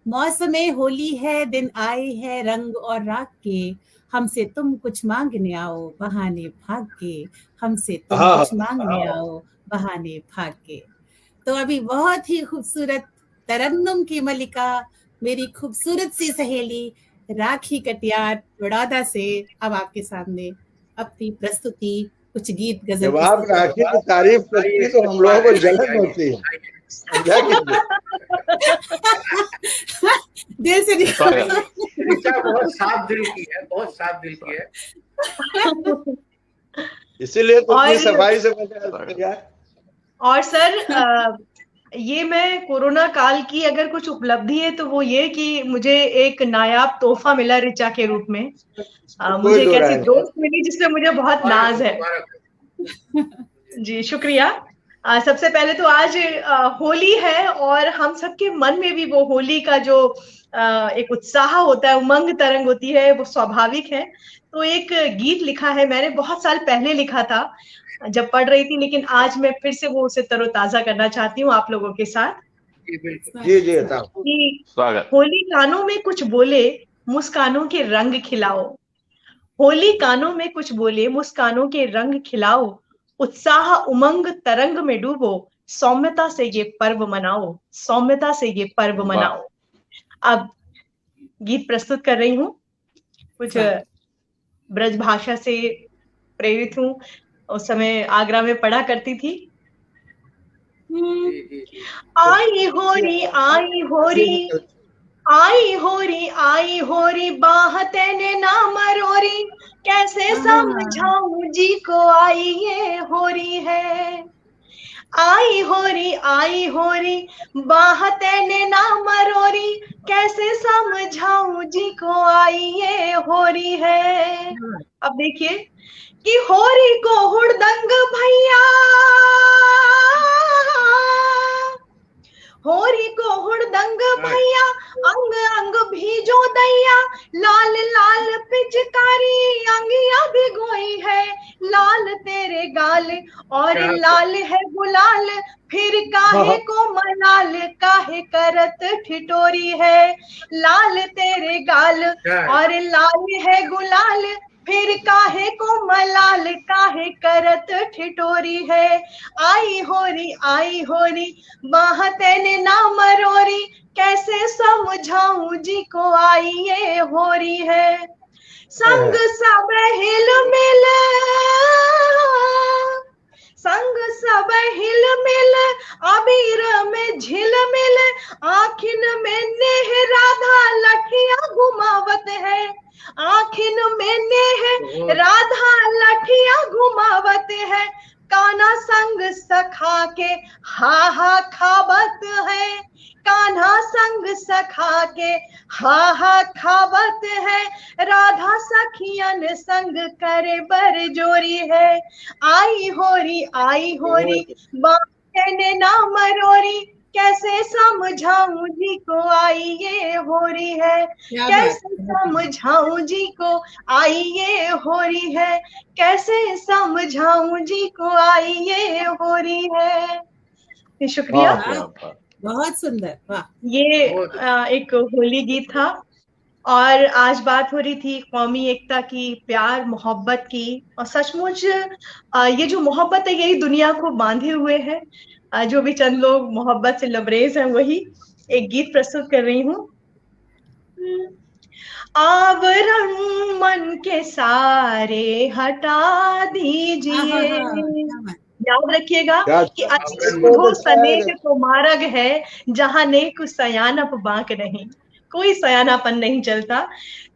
मौसम होली है, दिन आए हैं रंग और राग के। हमसे तुम कुछ मांगने आओ बहाने भाग के। हमसे तुम हाँ कुछ मांगने आओ बहाने भाग के। तो अभी बहुत ही खूबसूरत तरन्नुम की मलिका, मेरी खूबसूरत सी सहेली राखी कटियार बड़ौदा से अब आपके सामने अपनी प्रस्तुति, कुछ गीत गजल जब आप प्रस्तुत राखी की तारीफ करती तो हम लोगों को जलन होती है, समझा कीजिए। दिल से ऋचा बहुत साफ दिल की है, बहुत साफ दिल की है। इसीलिए तो और- इतनी सफाई से बजा। और सर ये मैं कोरोना काल की अगर कुछ उपलब्धि है तो वो ये कि मुझे एक नायाब तोहफा मिला ऋचा के रूप में। मुझे एक ऐसी दोस्त मिली जिससे मुझे बहुत नाज है। जी शुक्रिया। सबसे पहले तो आज होली है और हम सबके मन में भी वो होली का जो एक उत्साह होता है, उमंग तरंग होती है, वो स्वाभाविक है। तो एक गीत लिखा है मैंने, बहुत साल पहले लिखा था जब पढ़ रही थी, लेकिन आज मैं फिर से वो उसे तरोताजा करना चाहती हूँ आप लोगों के साथ। जी जी स्वागत। होली कानों में कुछ बोले, मुस्कानों के रंग खिलाओ। होली कानों में कुछ बोले, मुस्कानों के रंग खिलाओ। उत्साह उमंग तरंग में डूबो, सौम्यता से ये पर्व मनाओ, सौम्यता से ये पर्व मनाओ। अब गीत प्रस्तुत कर रही हूँ, कुछ ब्रज भाषा से प्रेरित हूँ। उस समय आगरा में पढ़ा करती थी। आई होरी आई होरी आई होरी आई होरी, बाह तेने ना मरोरी, कैसे समझाऊं जी को आई ये होरी है। आई होरी बाह तेने ना मरोरी, कैसे समझाऊं जी को आई ये होरी है। अब देखिए कि होरी को हुड़दंग भैया, होरी को हुड़दंग भैया, अंग अंग भीजो दैया, लाल लाल पिचकारी अंगिया भिगोई है। लाल तेरे गाल और लाल है गुलाल, फिर काहे को मलाल, काहे करत ठिठोरी है। लाल तेरे गाल और लाल है गुलाल, फिर काहे को मलाल, काहे करत ठिठोरी है। आई होरी बाह तेने ना मरोरी, कैसे समझाऊं जी को आई ये होरी है। संग सब हिल मिल, संग सब हिल मिल, अबीर में झिल मिल, आखिन में नेह राधा लठिया घुमावत है। आखिन में नेह राधा लठिया घुमावत है। कान्हा संग सखा के हा हा खावत है। कान्हा संग सखा के हा हा खावत है। राधा सखियन संग करे बरजोरी है। आई होरी बाने ना मरोरी, कैसे समझाऊं जी को आई ये होरी है। कैसे समझाऊं जी को आई ये होरी है। कैसे समझाऊं जी को आई ये होरी है। शुक्रिया। बहुत सुंदर। वाह, ये एक होली गीत था और आज बात हो रही थी कौमी एकता की, प्यार मोहब्बत की, और सचमुच ये जो मोहब्बत है यही दुनिया को बांधे हुए है। जो भी चंद लोग मोहब्बत से लबरेज हैं वही एक गीत प्रस्तुत कर रही हूँ। आवरण मन के सारे हटा दीजिए। याद रखिएगा कि अच्छी बुधो सनेक को मार्ग है, जहां नेक सयानप बांक नहीं, कोई सयानापन नहीं चलता।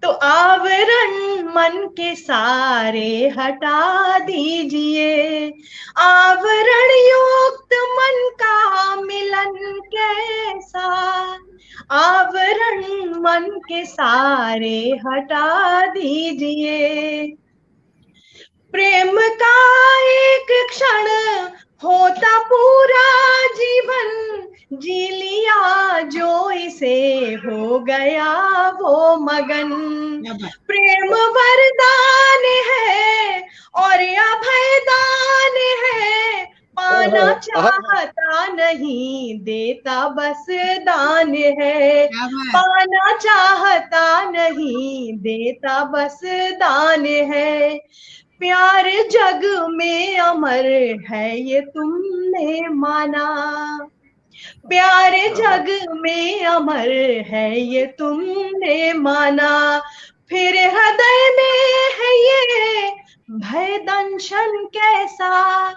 तो आवरण मन के सारे हटा दीजिए, आवरण युक्त मन का मिलन कैसा, आवरण मन के सारे हटा दीजिए। प्रेम का एक क्षण होता पूरा जीवन, जी लिया जो इसे हो गया वो मगन। प्रेम वरदान है और अभयदान है, पाना चाहता नहीं देता बस दान है, पाना चाहता नहीं देता बस दान है। प्यार जग में अमर है ये तुमने माना, प्यार जग में अमर है ये तुमने माना। फिर हृदय में है ये भय दंशन कैसा,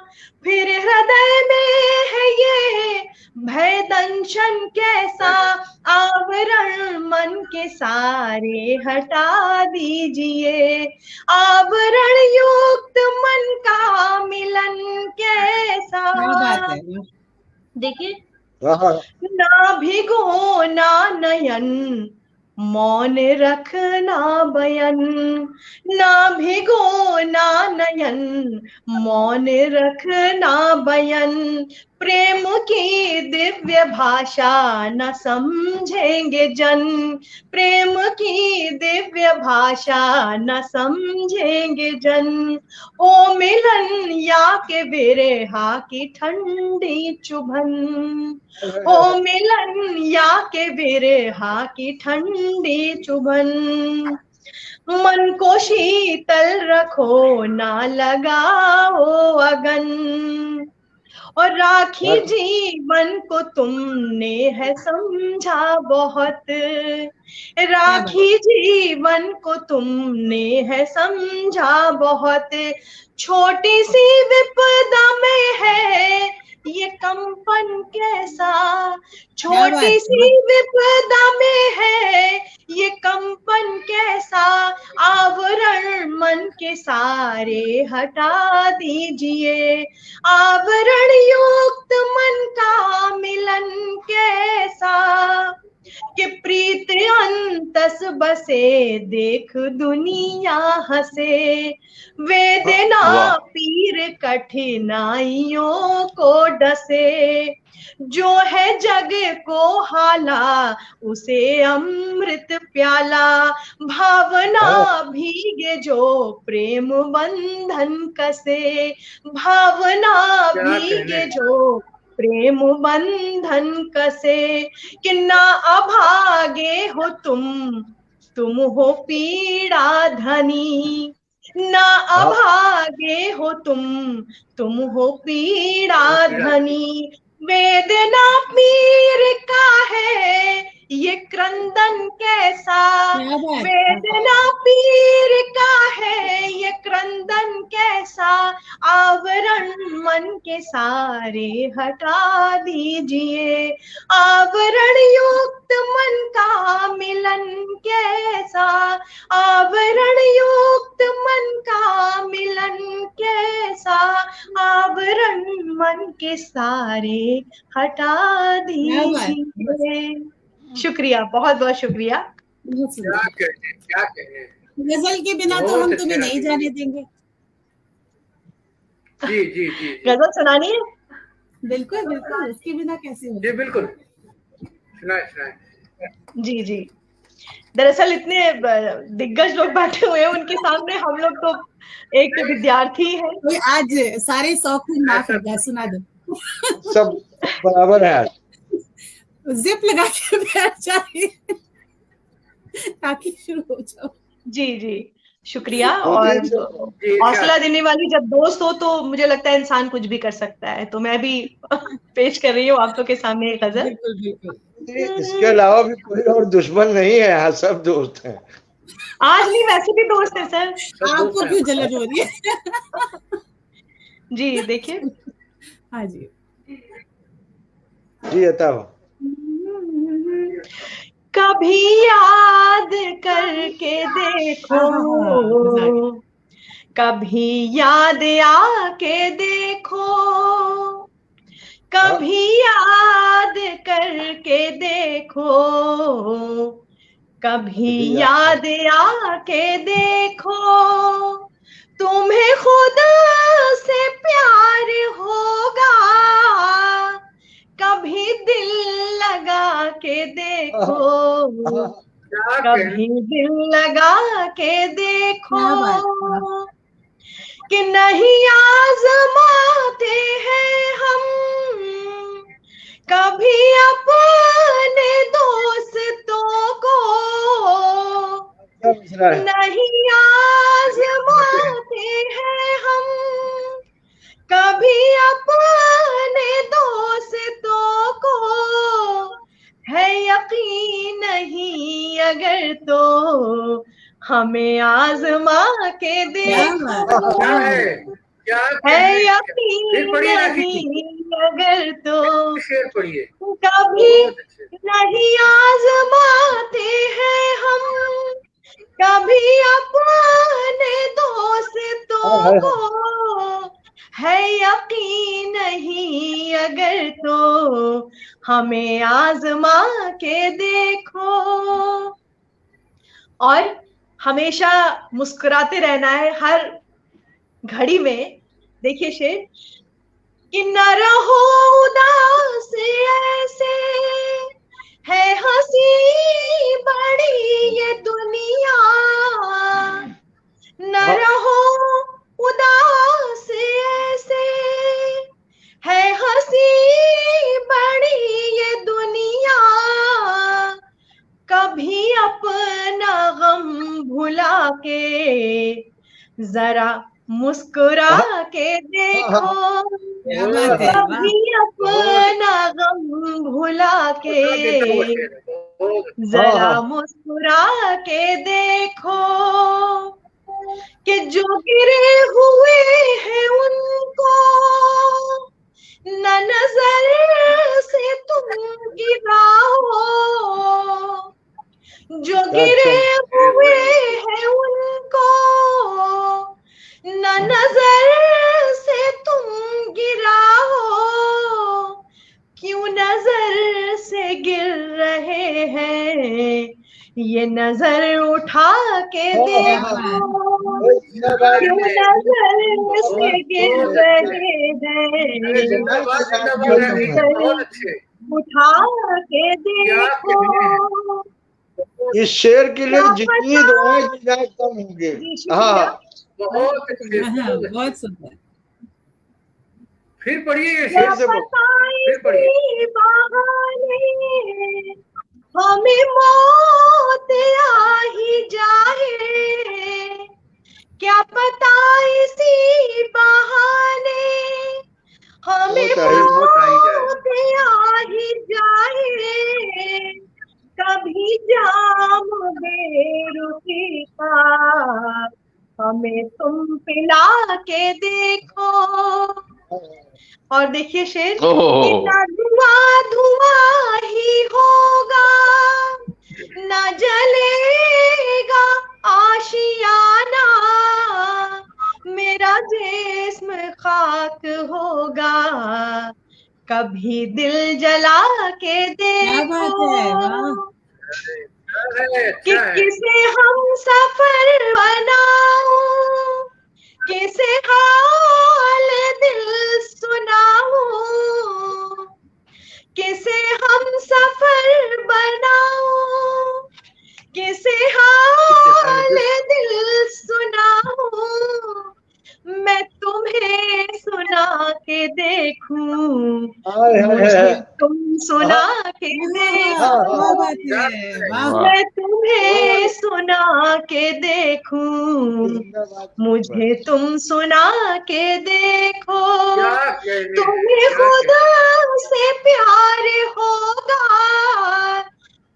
फिर हृदय में है ये भय दंशन कैसा, आवरण मन के सारे हटा दीजिए, आवरण युक्त मन का मिलन कैसा। देखिए, ना भिगो ना नयन मौन रखना बयन, ना भिगो ना नयन मौन रखना बयन। प्रेम की दिव्य भाषा न समझेंगे जन, प्रेम की दिव्य भाषा न समझेंगे जन। ओ मिलन या के बिरहा की ठंडी चुभन, ओ मिलन या के बिरहा की ठंडी चुभन। मन को शीतल रखो ना लगाओ अगन, और राखी जीवन को तुमने है समझा बहुत, राखी जीवन को तुमने है समझा बहुत। छोटी सी विपदा में है ये कंपन कैसा, छोटी सी विपदा में है ये कंपन कैसा, आवरण मन के सारे हटा दीजिए, आवरण युक्त मन का मिलन कैसा। कि प्रीत अंतस बसे देख दुनिया हंसे, वेदना पीर कठिनाइयों को डसे। जो है जग को हाला उसे अमृत प्याला, भावना भीगे जो प्रेम बंधन कसे, भावना भीगे जो प्रेम बंधन कसे। कि ना अभागे हो तुम हो पीड़ा धनी, ना अभागे हो तुम हो पीड़ा धनी। वेदना पीर का है ये क्रंदन कैसा, वेदना पीर का है ये क्रंदन कैसा, आवरण मन के सारे हटा दीजिए, आवरण युक्त मन का मिलन कैसा, आवरण युक्त मन का मिलन कैसा, आवरण मन के सारे हटा दीजिए। शुक्रिया, बहुत बहुत शुक्रिया। क्या कहें। गजल के बिना तो हम तुम्हें नहीं जाने देंगे। जी जी जी गजल सुनानी है? बिल्कुल बिल्कुल, इसके बिना कैसे हो। जी बिल्कुल, सुनाए। जी जी, दरअसल इतने दिग्गज लोग बैठे हुए हैं, उनके सामने हम लोग तो एक विद्यार्थी है। कोई आज सारे शौक माफ हो गया, सुना दो। सब बराबर है, जिप लगा के बैठ जाए। ताकि शुरू हो जाओ। जी जी, शुक्रिया। मुझे और तो हौसला देने वाली जब दोस्त हो तो मुझे लगता है इंसान कुछ भी कर सकता है। तो मैं भी पेश कर रही हूँ आप लोग के सामने एक गजल। बिल्कुल बिल्कुल। इसके अलावा भी कोई और दुश्मन नहीं है, यहाँ सब दोस्त हैं। आज नहीं, वैसे भी दोस्त है सर। सब दोस्त आपको हैं क्यों हमारे। जलन हो रही है? जी देखिए, हाँ जी। जी बताओ। कभी याद करके देखो, कभी याद आके देखो, कभी याद करके देखो, कभी याद आके देखो, तुम्हें खुदा से प्यार होगा, कभी दिल लगा के देखो, क्या कभी दिल लगा के देखो, क्या बात है। कि नहीं आजमाते हैं हम कभी अपने दोस्तों को, क्या मिसरा है? नहीं आजमाते हैं हम कभी अपने दोस्तों को, है यकीन नहीं अगर तो हमें आजमा के क्या देखो, बात क्या है, क्या है कहने- फिर यकीन पढ़िए राखी जी, नहीं अगर तो शेर पढ़िए। कभी बहुत अच्छे। नहीं आजमाते हैं हम कभी अपने दोस्तों को, है यकीन नहीं अगर तो हमें आजमा के देखो। और हमेशा मुस्कुराते रहना है हर घड़ी में। देखिए शेर, कि न रहो उदास ऐसे, है हंसी बड़ी ये दुनिया, न रहो उदास ऐसे, है हंसी बड़ी ये दुनिया, कभी अपना गम भुला के जरा मुस्कुरा के देखो, क्या बात है, वाह। कभी अपना गम भुला के देखो वो शेर है, बहुत जरा मुस्कुरा के देखो, कि जो गिरे हुए हैं उनको न नजर से तुम गिराओ, जो गिरे हुए हैं उनको न नजर से तुम गिराओ, क्यों नजर से गिर रहे हैं ये नजर उठा के देखो, क्यों नजर से गिर रहे अरे हैं जिंदाबाद जिंदाबाद राखी जी, बहुत अच्छे। उठा के देखो। इस शेर के लिए जितनी दुआएं की जाए कम होंगे। हाँ बहुत अच्छे, हाँ, बहुत बहुत अच्छे। सुंदर। फिर पढ़िए ये क्या शेर से पता फिर पढ़िए। इसी बहाने हमें मौत आ ही जाए, क्या पता इसी बहाने हमें मौत आ ही जाए। मौत आ ही जाए, कभी जाम बेरुखी का हमें तुम पिला के देखो। और देखिए शेर, ओहो। कि ना धुआं धुआं ही होगा, ना जलेगा आशियाना, मेरा जिस्म खाक होगा, कभी दिल जला के क्या बात है, वाह। देखो, कि अच्छा है। किसे हम सफर बनाओ, किसे हाल दिल सुनाओ, किसे हम सफर बनाओ, किसे हाल दिल सुनाओ, मैं तुम्हें सुना के देखूं, मुझे तुम सुना के देखो, क्या बात है, वाह। मैं तुम्हें सुना के देखूं, मुझे तुम सुना के देखो, क्या कह रहे हैं, तुम्हें क्या कह खुदा रहे हैं। से प्यार होगा,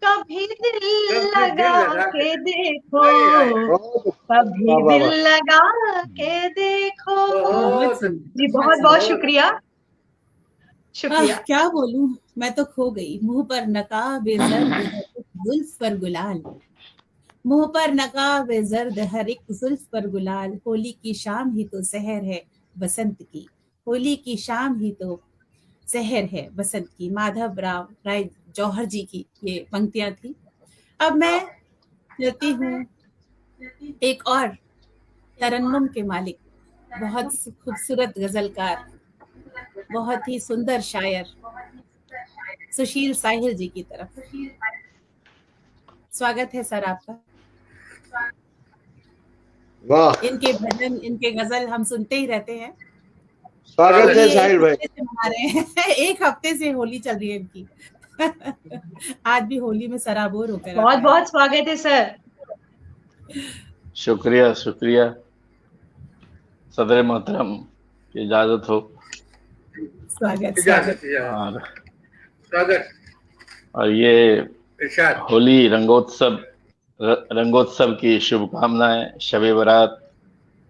कभी दिल कभी दिल लगा लगा के देखो, हाय, हाय। कभी वाह, वाह, दिल वाह। लगा के देखो। बहुत जी बहुत बहुत शुक्रिया, शुक्रिया। क्या बोलूं, मैं तो खो गई। मुंह पर नकाब जर्द है, जुल्फ पर गुलाल, मुंह पर नकाब जर्द हर एक जुल्फ पर गुलाल, होली की शाम ही तो सहर है बसंत की, होली की शाम ही तो सहर है बसंत की। माधव राव राय जौहर जी की ये पंक्तियां थी। अब मैं चलती हूँ एक और तरन्नुम के मालिक, बहुत खूबसूरत गजलकार, बहुत ही सुंदर शायर सुशील साहिल जी की तरफ। स्वागत है सर आपका। वाह, इनके भजन, इनके गजल हम सुनते ही रहते हैं। स्वागत है होली एक साहिल भाई। हफ्ते से मना रहे हैं एक हफ्ते से होली चल रही है इनकी आज भी होली में सराबोर होकर बहुत आता है। बहुत स्वागत है सर। शुक्रिया शुक्रिया। सदर मोहतरम की इजाजत हो स्वागत इजाजत, स्वागत। इजाजत, और स्वागत। और ये इरशाद। होली रंगोत्सव की शुभकामनाएं, शब बारात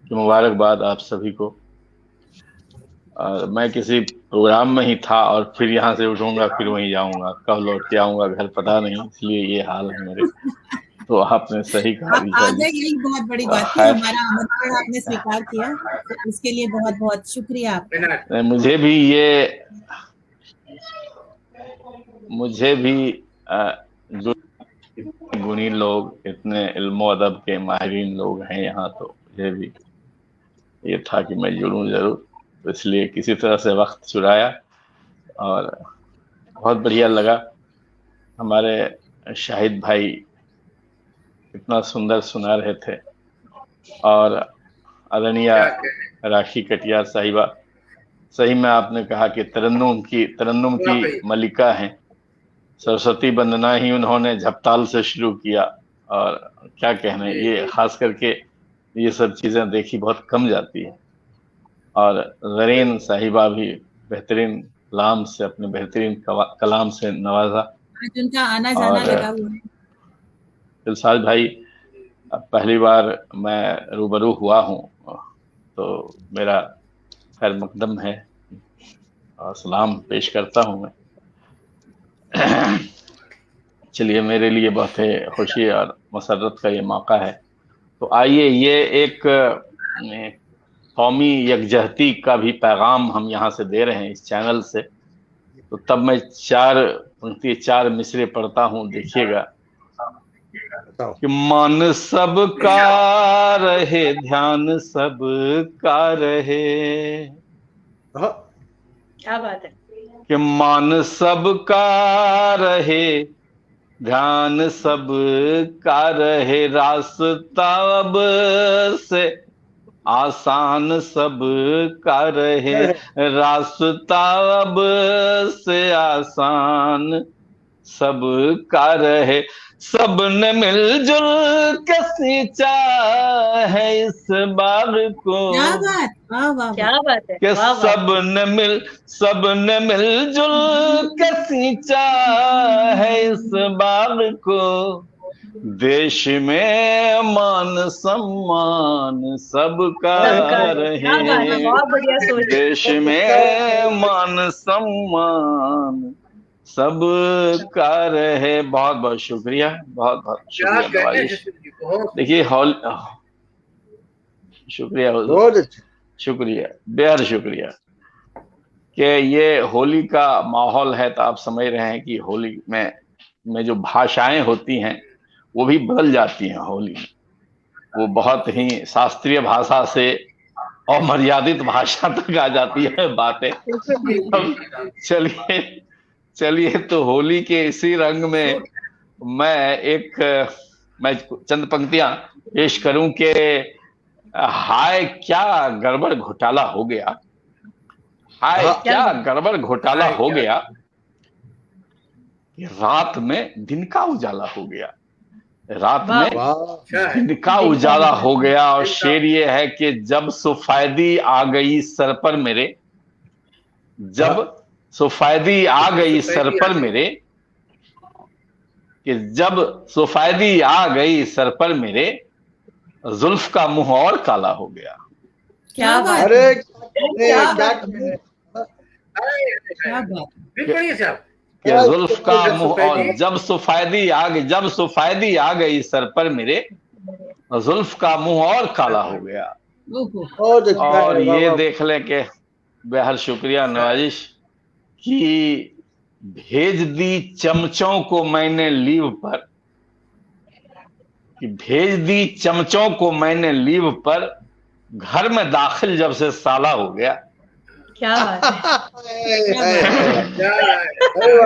की मुबारकबाद आप सभी को। और मैं किसी प्रोग्राम में ही था और फिर यहाँ से उठूंगा फिर वहीं जाऊंगा, कब लौट के आऊंगा घर पता नहीं, इसलिए ये हाल है मेरे। तो आपने सही कहा आप आ ऋचा गए, जी। यही बहुत बड़ी बात थी। खैर, हमारा आमंत्रण आपने स्वीकार किया, तो इसके लिए बहुत बहुत शुक्रिया आपका। इनायत। मुझे भी जो गुणी लोग, इतने इल्मो अदब के माहिरीन लोग हैं यहाँ, तो मुझे भी ये था कि मैं जुड़ूं जरूर, तो इसलिए किसी तरह से वक्त चुराया और बहुत बढ़िया लगा। हमारे शाहिद भाई इतना सुंदर सुना रहे थे और आदरणीय क्या कह रहे राखी कटियार साहिबा, सही में आपने कहा कि तरन्नुम की वाकई। मलिका हैं। सरस्वती वंदना ही उन्होंने झपताल से शुरू किया, और क्या कहने, जी, ये जी। खास करके ये सब चीजें देखी बहुत कम जाती है। और जरीन साहिबा भी बेहतरीन कलाम से, अपने बेहतरीन कलाम से नवाजा। आज उनका आना जाना और लगा हुआ है। दिलशाद भाई, अब पहली बार मैं रूबरू हुआ हूँ, तो मेरा खैर मकदम है और सलाम पेश करता हूँ मैं। चलिए, मेरे लिए बहुत ही खुशी और मसरत का ये मौका है। तो आइए, ये एक कौमी यकजहती का भी पैगाम हम यहाँ से दे रहे हैं इस चैनल से। तो तब मैं चार मिसरे पढ़ता हूँ, देखिएगा। कि मन सब का रहे, ध्यान सब का रहे, क्या बात है। कि मन सब का रहे, ध्यान सब का रहे, रास्ता अब से आसान सब का रहे, रास्ता अब से आसान सब का रहे, सबने मिलजुल के सींचा है इस बाग को, क्या बात, वाह वाह क्या बात है। कि वाह वाह। सबने मिलजुल के सींचा है इस बाग को, देश में मान सम्मान सबका सबका रहे, क्या बात है, बहुत बढ़िया सोच है। देश में मान सम्मान सब का रहे। बहुत बहुत शुक्रिया, बहुत बहुत क्या शुक्रिया कहने नवाजिश। सुशील जी, बहुत देखिए, शुक्रिया हुजूर, बहुत अच्छा। शुक्रिया, बेहद शुक्रिया। कि ये होली का माहौल है, तो आप समझ रहे हैं कि होली में जो भाषाएं होती हैं वो भी बदल जाती हैं होली में। वो बहुत ही शास्त्रीय भाषा से अमर्यादित भाषा तक आ जाती है बातें। अब चलिए, तो होली के इसी रंग में मैं चंद पंक्तियां पेश करूं कि हाय क्या गड़बड़ घोटाला हो गया, हाय हाँ। क्या गड़बड़ घोटाला हो गया, कि रात में दिन का उजाला हो गया, रात वाह। में अच्छा है। दिन का उजाला हो गया। और शेर ये है कि जब सफेदी आ गई सर पर मेरे, जब सफेदी आ गई सर पर मेरे, कि जब सफेदी आ गई सर पर मेरे, जुल्फ का मुंह और काला हो गया। क्या बात अरे है, क्या क्या कहने, क्या बात है। फिर पढ़िए साहब। कि क्या जुल्फ का जब मुंह और सफेदी- जब सफेदी आ गई सर पर मेरे, जुल्फ का मुंह और काला हो गया। ओहो, बहुत अच्छा और है, वाह, ये वाह। देख ले के बेहद शुक्रिया नवाजिश कि भेज दी चमचों को मैंने लीव पर, कि भेज दी चमचों को मैंने लीव पर, घर में दाखिल जब से साला हो गया। क्या बात है। क्या है?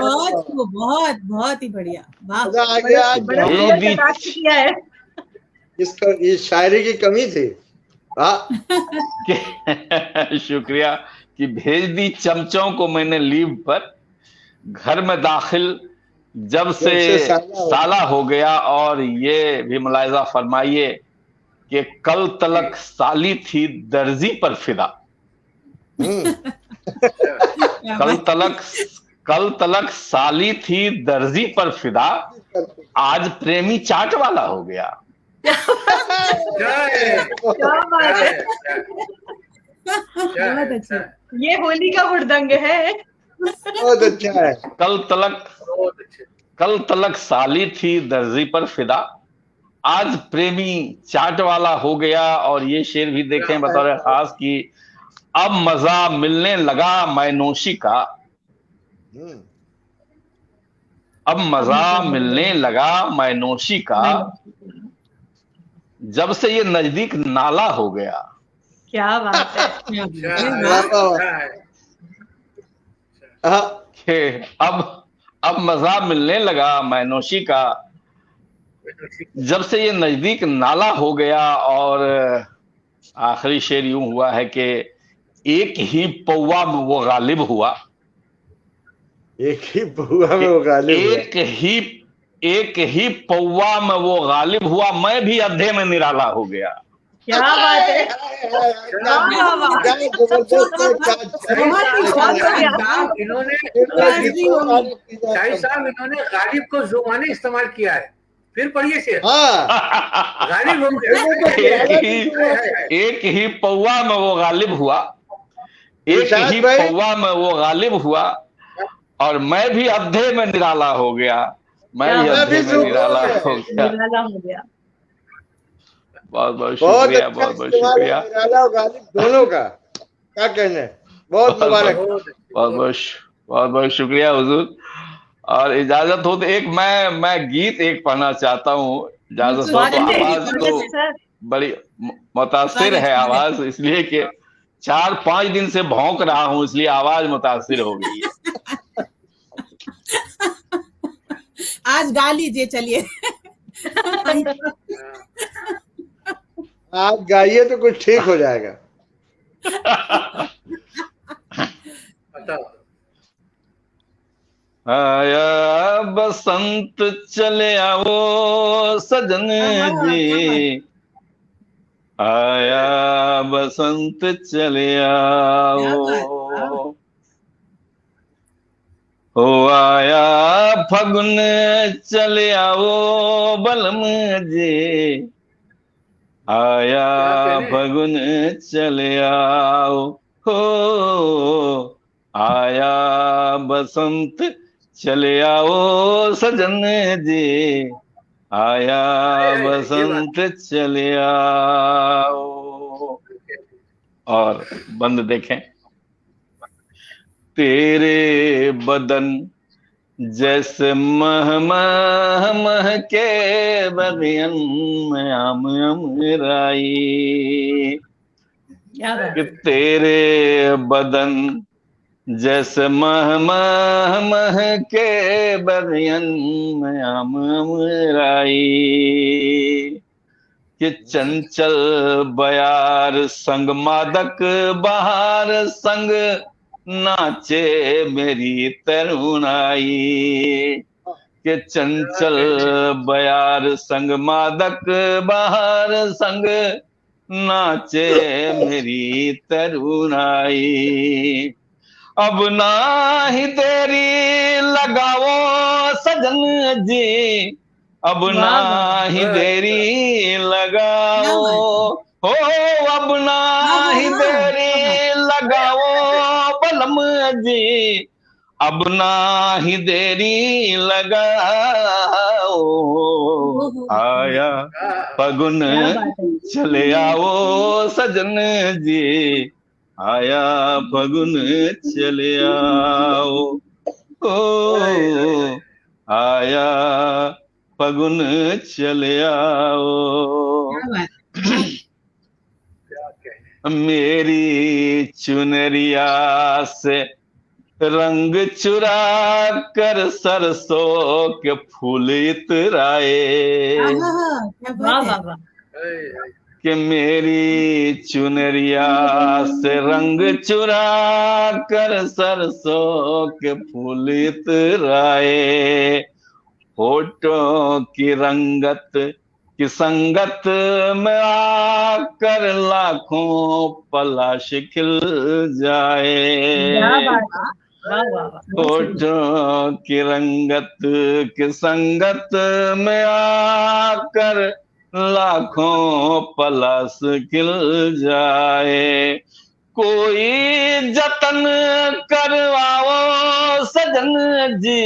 बहुत बहुत बहुत ही बढ़िया, वाह। मजा आ गया आज। बड़ा भेज सुंदर दी- कटाक्ष किया है। इस शायरी की कमी थी। हाँ, शुक्रिया कि भेज दी चमचों को मैंने लीव पर, घर में दाखिल जब से साला हो गया। और ये भी मुलाहिजा फरमाइए कि कल तलक साली थी दर्जी पर फिदा, क्या बात। कल तलक साली थी दर्जी पर फिदा, आज प्रेमी चाट वाला हो गया। क्या है? क्या बात है, क्या है? बहुत अच्छा। ये होली का हुड़दंग है। बहुत अच्छा है। बहुत अच्छे। कल तलक साली थी दर्जी पर फिदा, आज प्रेमी चाट वाला हो गया। और ये शेर भी देखें बतौर खास कि अब मजा मिलने लगा मैनोशी का, अब मजा मिलने लगा मैनोशी का, जब से ये नजदीक नाला हो गया। क्या बात है। क्या क्या बात है, है? वाह। क्या है? हाँ, कि अब मजा मिलने लगा मैनोशी का, जब से ये नजदीक नाला हो गया। और आखिरी शेर यूं हुआ है कि एक ही पौवा में वो गालिब हुआ, एक ही बहुआ में वो गालिब हुआ। एक ही पौवा में वो गालिब हुआ, मैं भी अद्धे में निराला हो गया। क्या बात है। क्या जबरदस्त है, क्या इन्होंने अच्छा। शाहिद साहब इन्होंने गालिब को जुबानी इस्तेमाल किया है। फिर पढ़िए शेर। हाँ, गालिब हो गया। एक ही पौवा में वो गालिब हुआ, एक इरशाद ही भाई। पौवा में वो गालिब हुआ, और मैं भी अद्धे में निराला हो गया, मैं भी क्या अद्धे में निराला हो गया। निराला हो गया। बहुत बहुत बहुत शुक्रिया, अच्छा बहुत बहुत इस्तेमाल है शुक्रिया, निराला और गालिब दोनों का। क्या कहने, बहुत मुबारक। बहुत बहुत शुक्रिया हुजूर। और इजाजत हो तो एक मैं गीत एक पढ़ना चाहता हूँ, इजाजत हो तो। आवाज तो बड़ी मुतासिर है आवाज, इसलिए कि 4-5 दिन से भौंक रहा हूँ, इसलिए आवाज मुतासिर हो गई है। आज गा लीजिए, चलिए। आप गाइए तो कुछ ठीक हो जाएगा। बताओ। आया बसंत चले आओ सजन जी, आया बसंत चले आओ, हो आया फगुन चले आओ बलम जी, आया फगुन चले आओ, हो आया बसंत चले आओ सजन जी, आया बसंत चले आओ। और बंद देखें, तेरे बदन जैसे मह मह मह के बगियन में आम अमराई, कि तेरे बदन जैसे मह मह मह के बगियन में आम अमराई, कि चंचल बयार संग मादक बहार संग नाचे मेरी तरुणाई, के चंचल बयार संग मादक बहार संग नाचे मेरी तरुणाई। अब ना ही देरी लगाओ सजन जी, अब ना ही देरी लगाओ हो, अब ना ही देरी लगाओ बलम जी, अब ना ही देरी लगाओ। आया फगुन चले आओ सजन जी, आया फगुन चले आओ, ओ आया फगुन चले आओ। मेरी चुनरिया से रंग चुरा कर सरसों के फूल इतराए, कि मेरी चुनरिया से रंग चुरा कर सरसों के फूल इतराए। होठों की रंगत की संगत में आकर लाखों पलाश खिल जाए। होठों की रंगत की संगत में आकर लाखों पलाश खिल जाए। कोई जतन करवाओ सजन जी,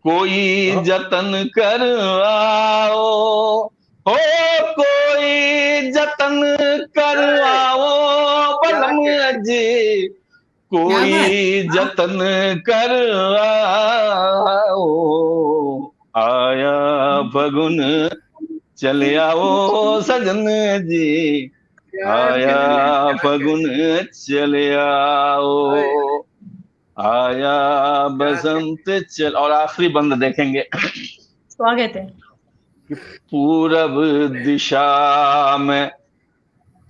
कोई जतन करवाओ हो, कोई जतन करवाओ बलम जी, कोई जतन करवाओ। आया फगुन चले आओ सजन जी, आया फगुन चले आओ, आया बसंत चल। और आखिरी बंद देखेंगे, स्वागत है। पूरब दिशा में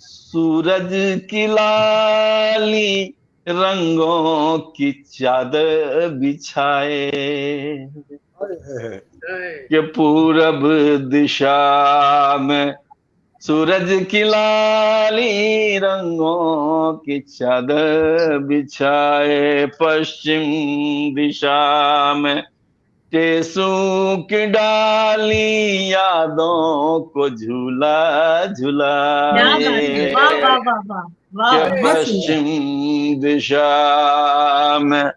सूरज की लाली रंगों की चादर बिछाए, कि पूरब दिशा में सूरज की लाली रंगों की चादर बिछाए। पश्चिम दिशा में टेसू की डाली यादों को झूला झुलाए। पश्चिम दिशा में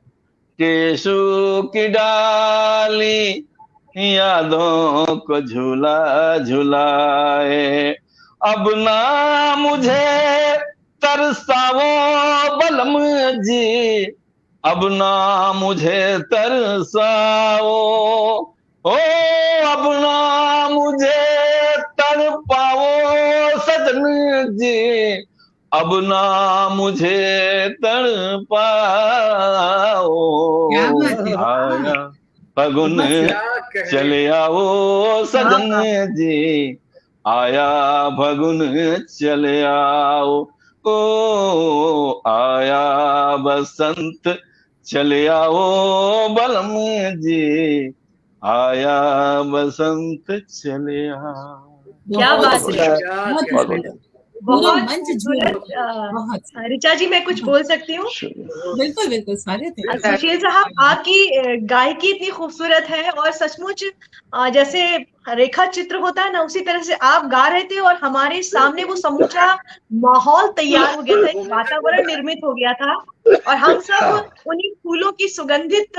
टेसू की डाली यादों को झूला झुलाए। अब ना मुझे तरसाओ बलम जी, अब ना मुझे तरसाओ ओ, अब ना मुझे तड़पाओ सजन जी, अब ना मुझे तड़पाओ। आया फगुन चले आओ सजन जी, आया फगुन चले आओ, ओ आया बसंत चले आओ बलम जी, आया बसंत चले आओ। क्या बात है, बहुत मंच ऋचा जी, मैं कुछ बोल सकती हूँ? बिल्कुल बिल्कुल, स्वागत है। सुशील साहब, आपकी गायकी इतनी खूबसूरत है और सचमुच जैसे रेखा चित्र होता है ना, उसी तरह से आप गा रहे थे और हमारे सामने वो समूचा माहौल तैयार हो गया था, एक वातावरण निर्मित हो गया था और हम सब उन्हीं फूलों की सुगंधित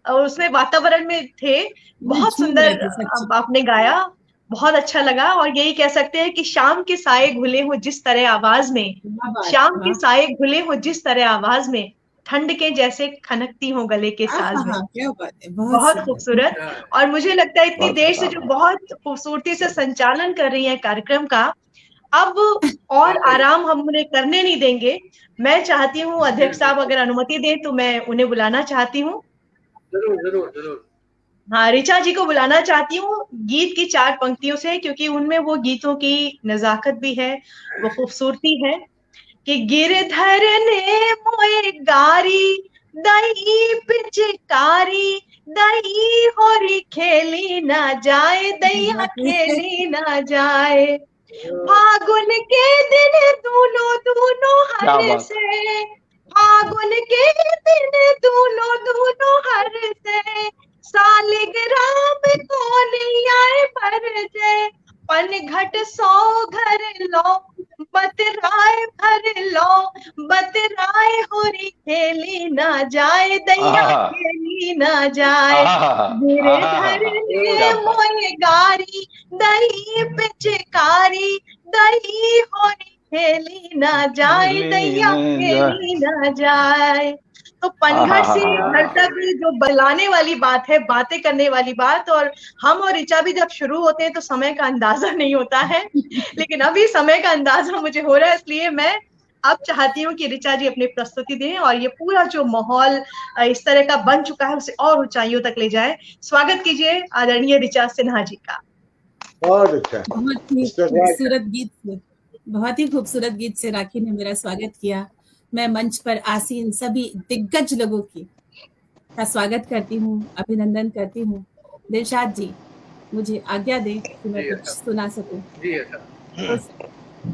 उसमें वातावरण में थे। बहुत सुंदर आपने गाया, बहुत अच्छा लगा। और यही कह सकते हैं कि शाम के साए घुले हो जिस तरह आवाज में, शाम के साए घुले हो जिस तरह आवाज में, ठंड के जैसे खनकती हो गले के साज में। क्या बात है, बहुत खूबसूरत। और मुझे लगता है इतनी देर से जो बहुत खूबसूरती से संचालन कर रही है कार्यक्रम का, अब और आराम हम उन्हें करने नहीं देंगे। मैं चाहती हूँ अध्यक्ष साहब अगर अनुमति दें तो मैं उन्हें बुलाना चाहती हूँ। जरूर जरूर जरूर। हाँ, ऋचा जी को बुलाना चाहती हूँ गीत की 4 पंक्तियों से, क्योंकि उनमें वो गीतों की नजाकत भी है, वो खूबसूरती है कि गिरधर ने मोए गारी दई पिचकारी, दही होरी खेली ना जाए, दैया खेली ना जाए। फागुन के दिन दोनों दोनों क्या हर बात। से, फागुन के दिन दोनों दोनों हर से, सालिग्राम को नहीं आए भर जे। पन घट 100 घर लो, बतराए भर लो, बतराए होरी खेली ना जाए, दैया आहा, खेली ना जाए। आहा, गिरधर आहा, ने क्या बात। मोए गारी, दही पिचकारी, दही होरी खेली ना जाए, दैया खेली ना जाए। तो पनघट से घर तक जो बलाने वाली बात है, बातें करने वाली बात, और हम और ऋचा भी जब शुरू होते हैं तो समय का अंदाजा नहीं होता है, लेकिन अभी समय का अंदाजा मुझे हो रहा है, इसलिए मैं अब चाहती हूँ कि ऋचा जी अपनी प्रस्तुति दें और ये पूरा जो माहौल इस तरह का बन चुका है उसे और ऊंचाइयों तक ले जाए। स्वागत कीजिए आदरणीय ऋचा सिन्हा जी का। बहुत अच्छा। बहुत ही खूबसूरत गीत से, बहुत ही खूबसूरत गीत से राखी ने मेरा स्वागत किया। मैं मंच पर आसीन सभी दिग्गज लोगों की का स्वागत करती हूँ, अभिनंदन करती हूँ। दिलशाद जी, मुझे आज्ञा दें कि मैं कुछ सुना सकूं।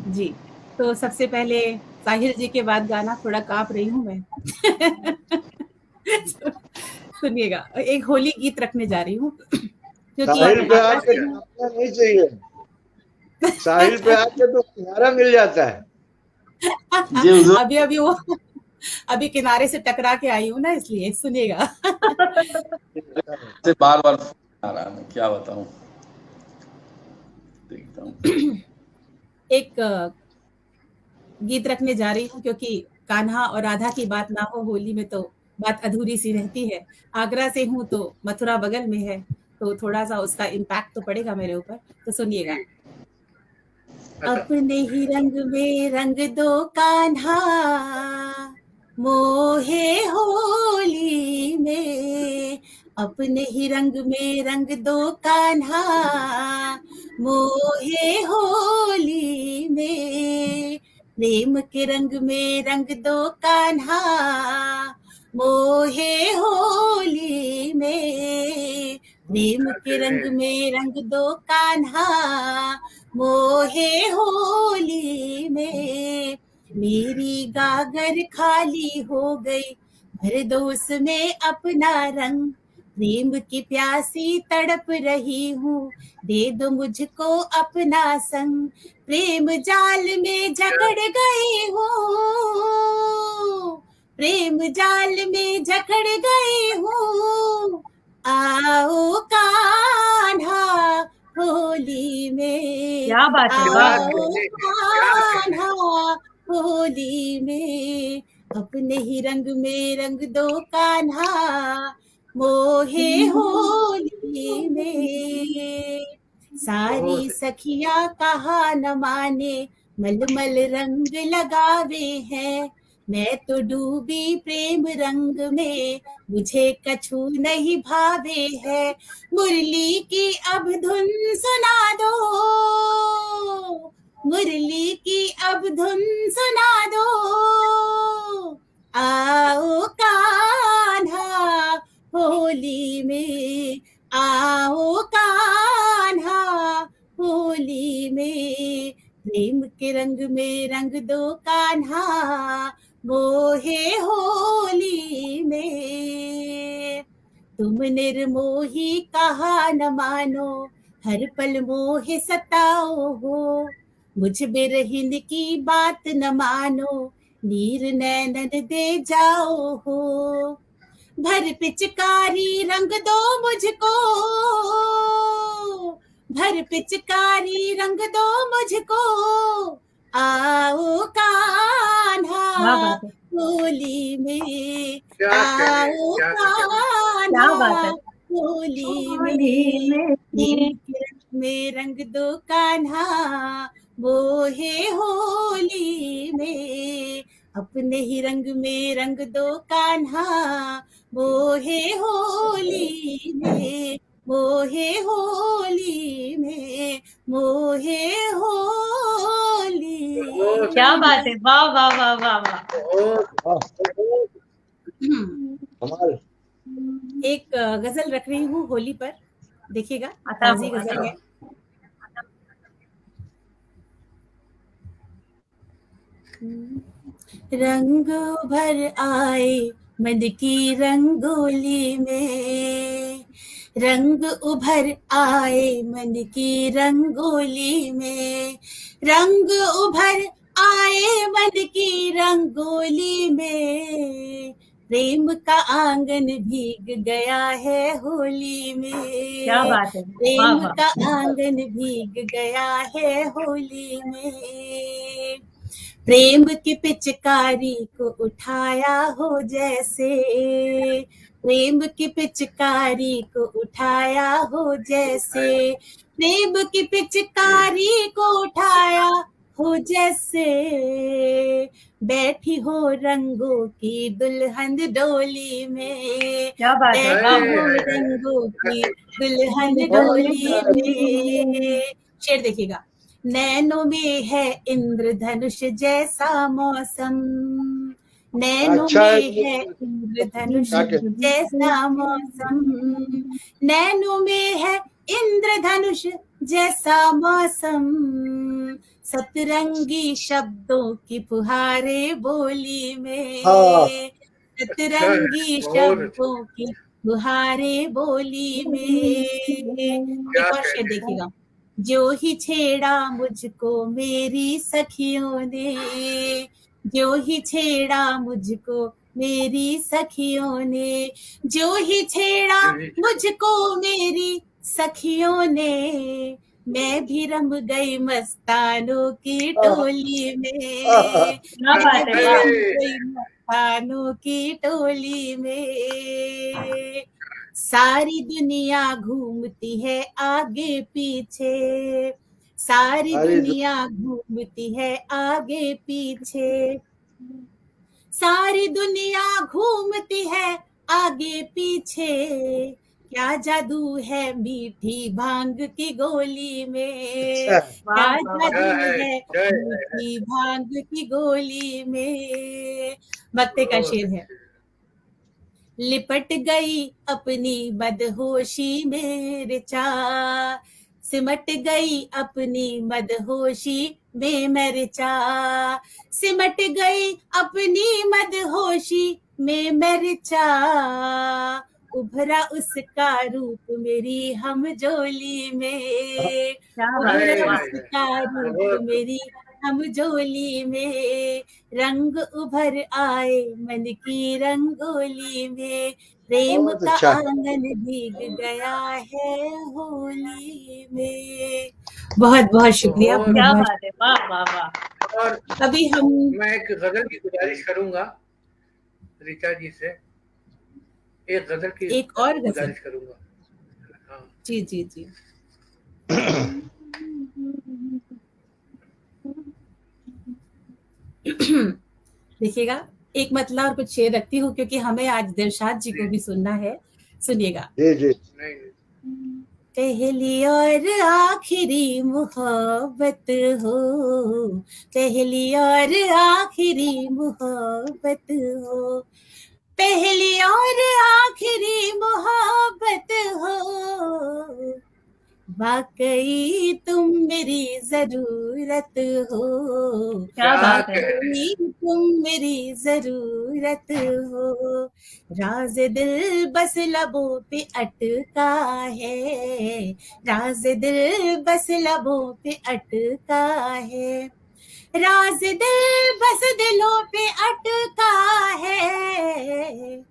जी, तो सबसे पहले साहिल जी के बाद गाना, थोड़ा कांप रही हूँ मैं। सुनिएगा, एक होली गीत रखने जा रही हूँ साहिल पे आके कांपना नहीं चाहिए, साहिल पे आके तो किनारा मिल जाता है। अभी वो अभी किनारे से टकरा के आई हूँ ना, इसलिए सुनिएगा। से बार बार आ रहा है, मैं क्या बताऊं। देखता हूं। एक गीत रखने जा रही हूँ क्योंकि कान्हा और राधा की बात ना हो होली में तो बात अधूरी सी रहती है। आगरा से हूँ तो मथुरा बगल में है, तो थोड़ा सा उसका इम्पैक्ट तो पड़ेगा मेरे ऊपर, तो सुनिएगा। अपने ही रंग में रंग दो कान्हा, मोहे होली में, अपने ही रंग में रंग दो कान्हा, मोहे होली में, प्रेम के रंग में रंग दो कान्हा, मोहे होली में, प्रेम के रंग में रंग दो कान्हा, मोहे होली में। मेरी गागर खाली हो गई, भर दो उसमें अपना रंग, प्रेम की प्यासी तड़प रही हूँ, दे दो मुझको अपना संग, प्रेम जाल में जकड़ गई हूँ, प्रेम जाल में जकड़ गई हूँ, आओ कान्हा होली में, क्या बात है, आओ कान्हा होली में, अपने ही रंग में रंग दो कान्हा, मोहे होली में। सारी सखियां कहा न माने, मलमल रंग लगावे हैं, मैं तो डूबी प्रेम रंग में, मुझे कछु नहीं भावे है, मुरली की अब धुन सुना दो, मुरली की अब धुन सुना दो, आओ कान्हा होली में, आओ कान्हा होली में, प्रेम के रंग में रंग दो कान्हा, मोहे होली में। तुम निर्मोही कहा न मानो, हर पल मोहे सताओ हो, मुझ बिरहिन की बात न मानो, नीर नैनन दे जाओ हो, भर पिचकारी रंग दो मुझको, भर पिचकारी रंग दो मुझको, आओ कान्हा होली में, आओ कान्हा होली में रंग दो कान्हा, मोहे होली में, अपने ही रंग में रंग दो कान्हा, मोहे होली में, मोहे होली में, मोहे होली। क्या बात है, वाह वाह वाह वाह वाह। कमाल। एक गजल रख रही हूँ होली पर, देखिएगा, अता ताजी हो, गजल अता है। रंग भर आए मन की रंगोली में, रंग उभर आए मन की रंगोली में, रंग उभर आए मन की रंगोली में, प्रेम का आंगन भीग गया है होली क्या में, बात है, वाह प्रेम वाह, का आंगन भीग गया है होली में, प्रेम की पिचकारी को उठाया हो जैसे, प्रेम की पिचकारी को उठाया हो जैसे, प्रेम की पिचकारी को उठाया हो जैसे, बैठी हो रंगों की दुल्हन डोली में, क्या बात है, बैठी वाह हो वाह, रंगों की दुल्हन डोली में। शेर देखिएगा। नैनों में है इंद्रधनुष जैसा मौसम, नैनों अच्छा है में है इंद्रधनुष क्या कहते जैसा मौसम, नैनों में है इंद्रधनुष जैसा मौसम, सतरंगी शब्दों की फुहारे बोली में, हाँ सतरंगी बहुत अच्छा। शब्दों की फुहारे बोली में। क्या एक और शेर कहते हैं। देखिएगा। जो ही छेड़ा मुझको मेरी सखियों ने, जो ही छेड़ा मुझको मेरी सखियों ने, जो ही छेड़ा मुझको मेरी सखियों ने, मैं भी रम गई मस्तानों की टोली में, क्या मैं बात है, भी वाह, रम गई मस्तानों की टोली में, सारी दुनिया घूमती है आगे पीछे, सारी अरे दुनिया घूमती है आगे पीछे, सारी दुनिया घूमती है आगे पीछे, क्या जादू है मीठी भांग की गोली में, अच्छा वाह क्या वाह वाह, जादू जय है जय मीठी भांग की गोली में। मत्ते का शेर है। लिपट गई अपनी बदहोशी में ऋचा, सिमट गई अपनी मदहोशी में मैं ऋचा, सिमट गई अपनी मदहोशी में मैं ऋचा, उभरा उसका रूप मेरी हमजोली में, क्या बात उभरा है, वाह, उसका रूप बहुत मेरी हमजोली में, रंग उभर आए मन की रंगोली में, प्रेम बहुत का अच्छा आंगन भीग गया है होली में। बहुत बहुत शुक्रिया, बहुत क्या बहुत बात है, वाह वाह वाह, और अभी हम मैं एक गजल की गुजारिश करूंगा ऋचा जी से, एक गजल की एक और गजल, गुजारिश करूंगा। हाँ जी जी जी। देखिएगा, एक मतला और कुछ शेर रखती हूँ क्योंकि हमें आज दिलशाद जी को भी सुनना है। सुनिएगा। जी जी नहीं पहली और आखिरी मोहब्बत हो, पहली और आखिरी मोहब्बत हो, पहली और आखिरी मोहब्बत हो, वाकई तुम मेरी जरूरत हो, क्या बात है, वाकई तुम मेरी जरूरत हो, राज दिल बस लबों पे अटका है, राज दिल बस लबों पे अटका है, राज दिल बस दिलों पे अटका है,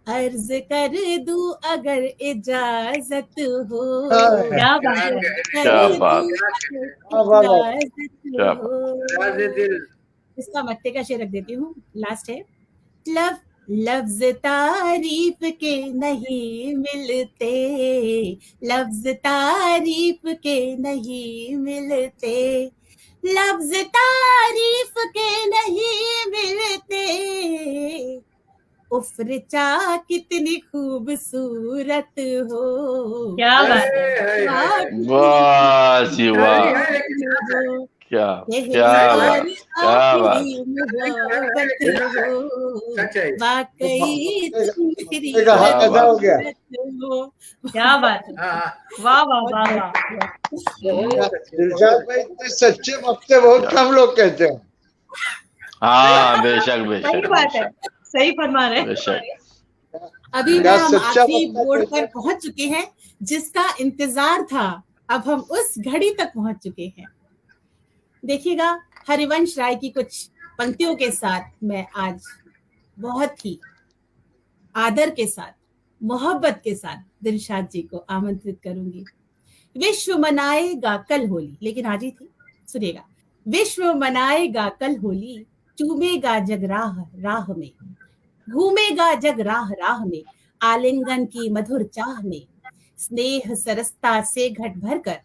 अर्ज कर दूं अगर इजाजत हो, क्या बात क्या है, कहते कर क्या दूं बात, अगर वाह वाह इजाजत क्या बात। हो। राज दिल इसका मत्ते का शेर रख देती हूँ, लास्ट है। लफ्ज तारीफ के नहीं मिलते, लफ्ज तारीफ के नहीं मिलते, लफ्ज तारीफ के नहीं मिलते, उफ ऋचा कितनी खूबसूरत हो, क्या बात है, है वाह कितनी वाह जी शायरी वाह, है लेकिन खूबसूरत हो, क्या ये क्या प्यार बात, क्या बात। आखिरी मोहब्बत हो, सच है। वाकई तुम मेरी का हाथ ऐसा हो गया। मोहब्बत हो। क्या बात है, हाँ वाह वाह वाह वाह। बहुत अच्छे, दिलशाद भाई इतने सच्चे वक्ते बहुत कम लोग कहते हैं। हाँ बेशक सही बेशक बात है, बेशक सही फरमा रहे हैं। बेशक। अभी क्या में हम सच्चा आखिरी वक्ता मोड़ कहते पर हैं। पहुंच चुके हैं जिसका इंतजार था, अब हम उस घड़ी तक पहुंच चुके हैं। देखिएगा, हरिवंश राय की कुछ पंक्तियों के साथ मैं आज बहुत ही आदर के साथ, मोहब्बत के साथ दिलशाद जी को आमंत्रित करूंगी। विश्व मनाएगा कल होली, लेकिन आज ही थी, सुनिएगा। विश्व मनाएगा कल होली, चूमेगा जग राह राह में, घूमेगा जग राह राह में, आलिंगन की मधुर चाह में, स्नेह सरसता से घट भर कर,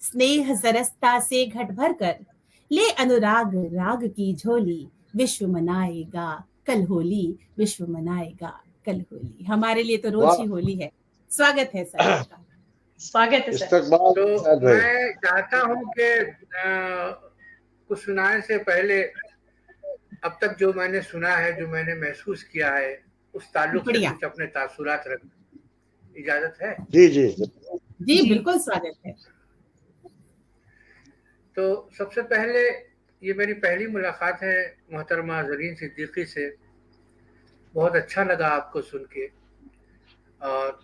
स्नेह सरसता से घट भर कर, ले अनुराग राग की झोली, विश्व मनाएगा कल होली, विश्व मनाएगा कल होली। हमारे लिए तो रोज ही होली है। स्वागत है सर आपका। स्वागत है सर। इस्तकबाल तो दिलशाद भाई। मैं चाहता हूं कि कुछ सुनाने से पहले अब तक जो मैंने सुना है, जो मैंने महसूस किया है, उस ताल्लुक से बढ़िया। कुछ अपने तासुरात रख, इजाजत है? जी जी जी बिल्कुल स्वागत है। तो सबसे पहले ये मेरी पहली मुलाकात है मोहतरमा ज़रीन सिद्दीकी से। बहुत अच्छा लगा आपको सुन के, और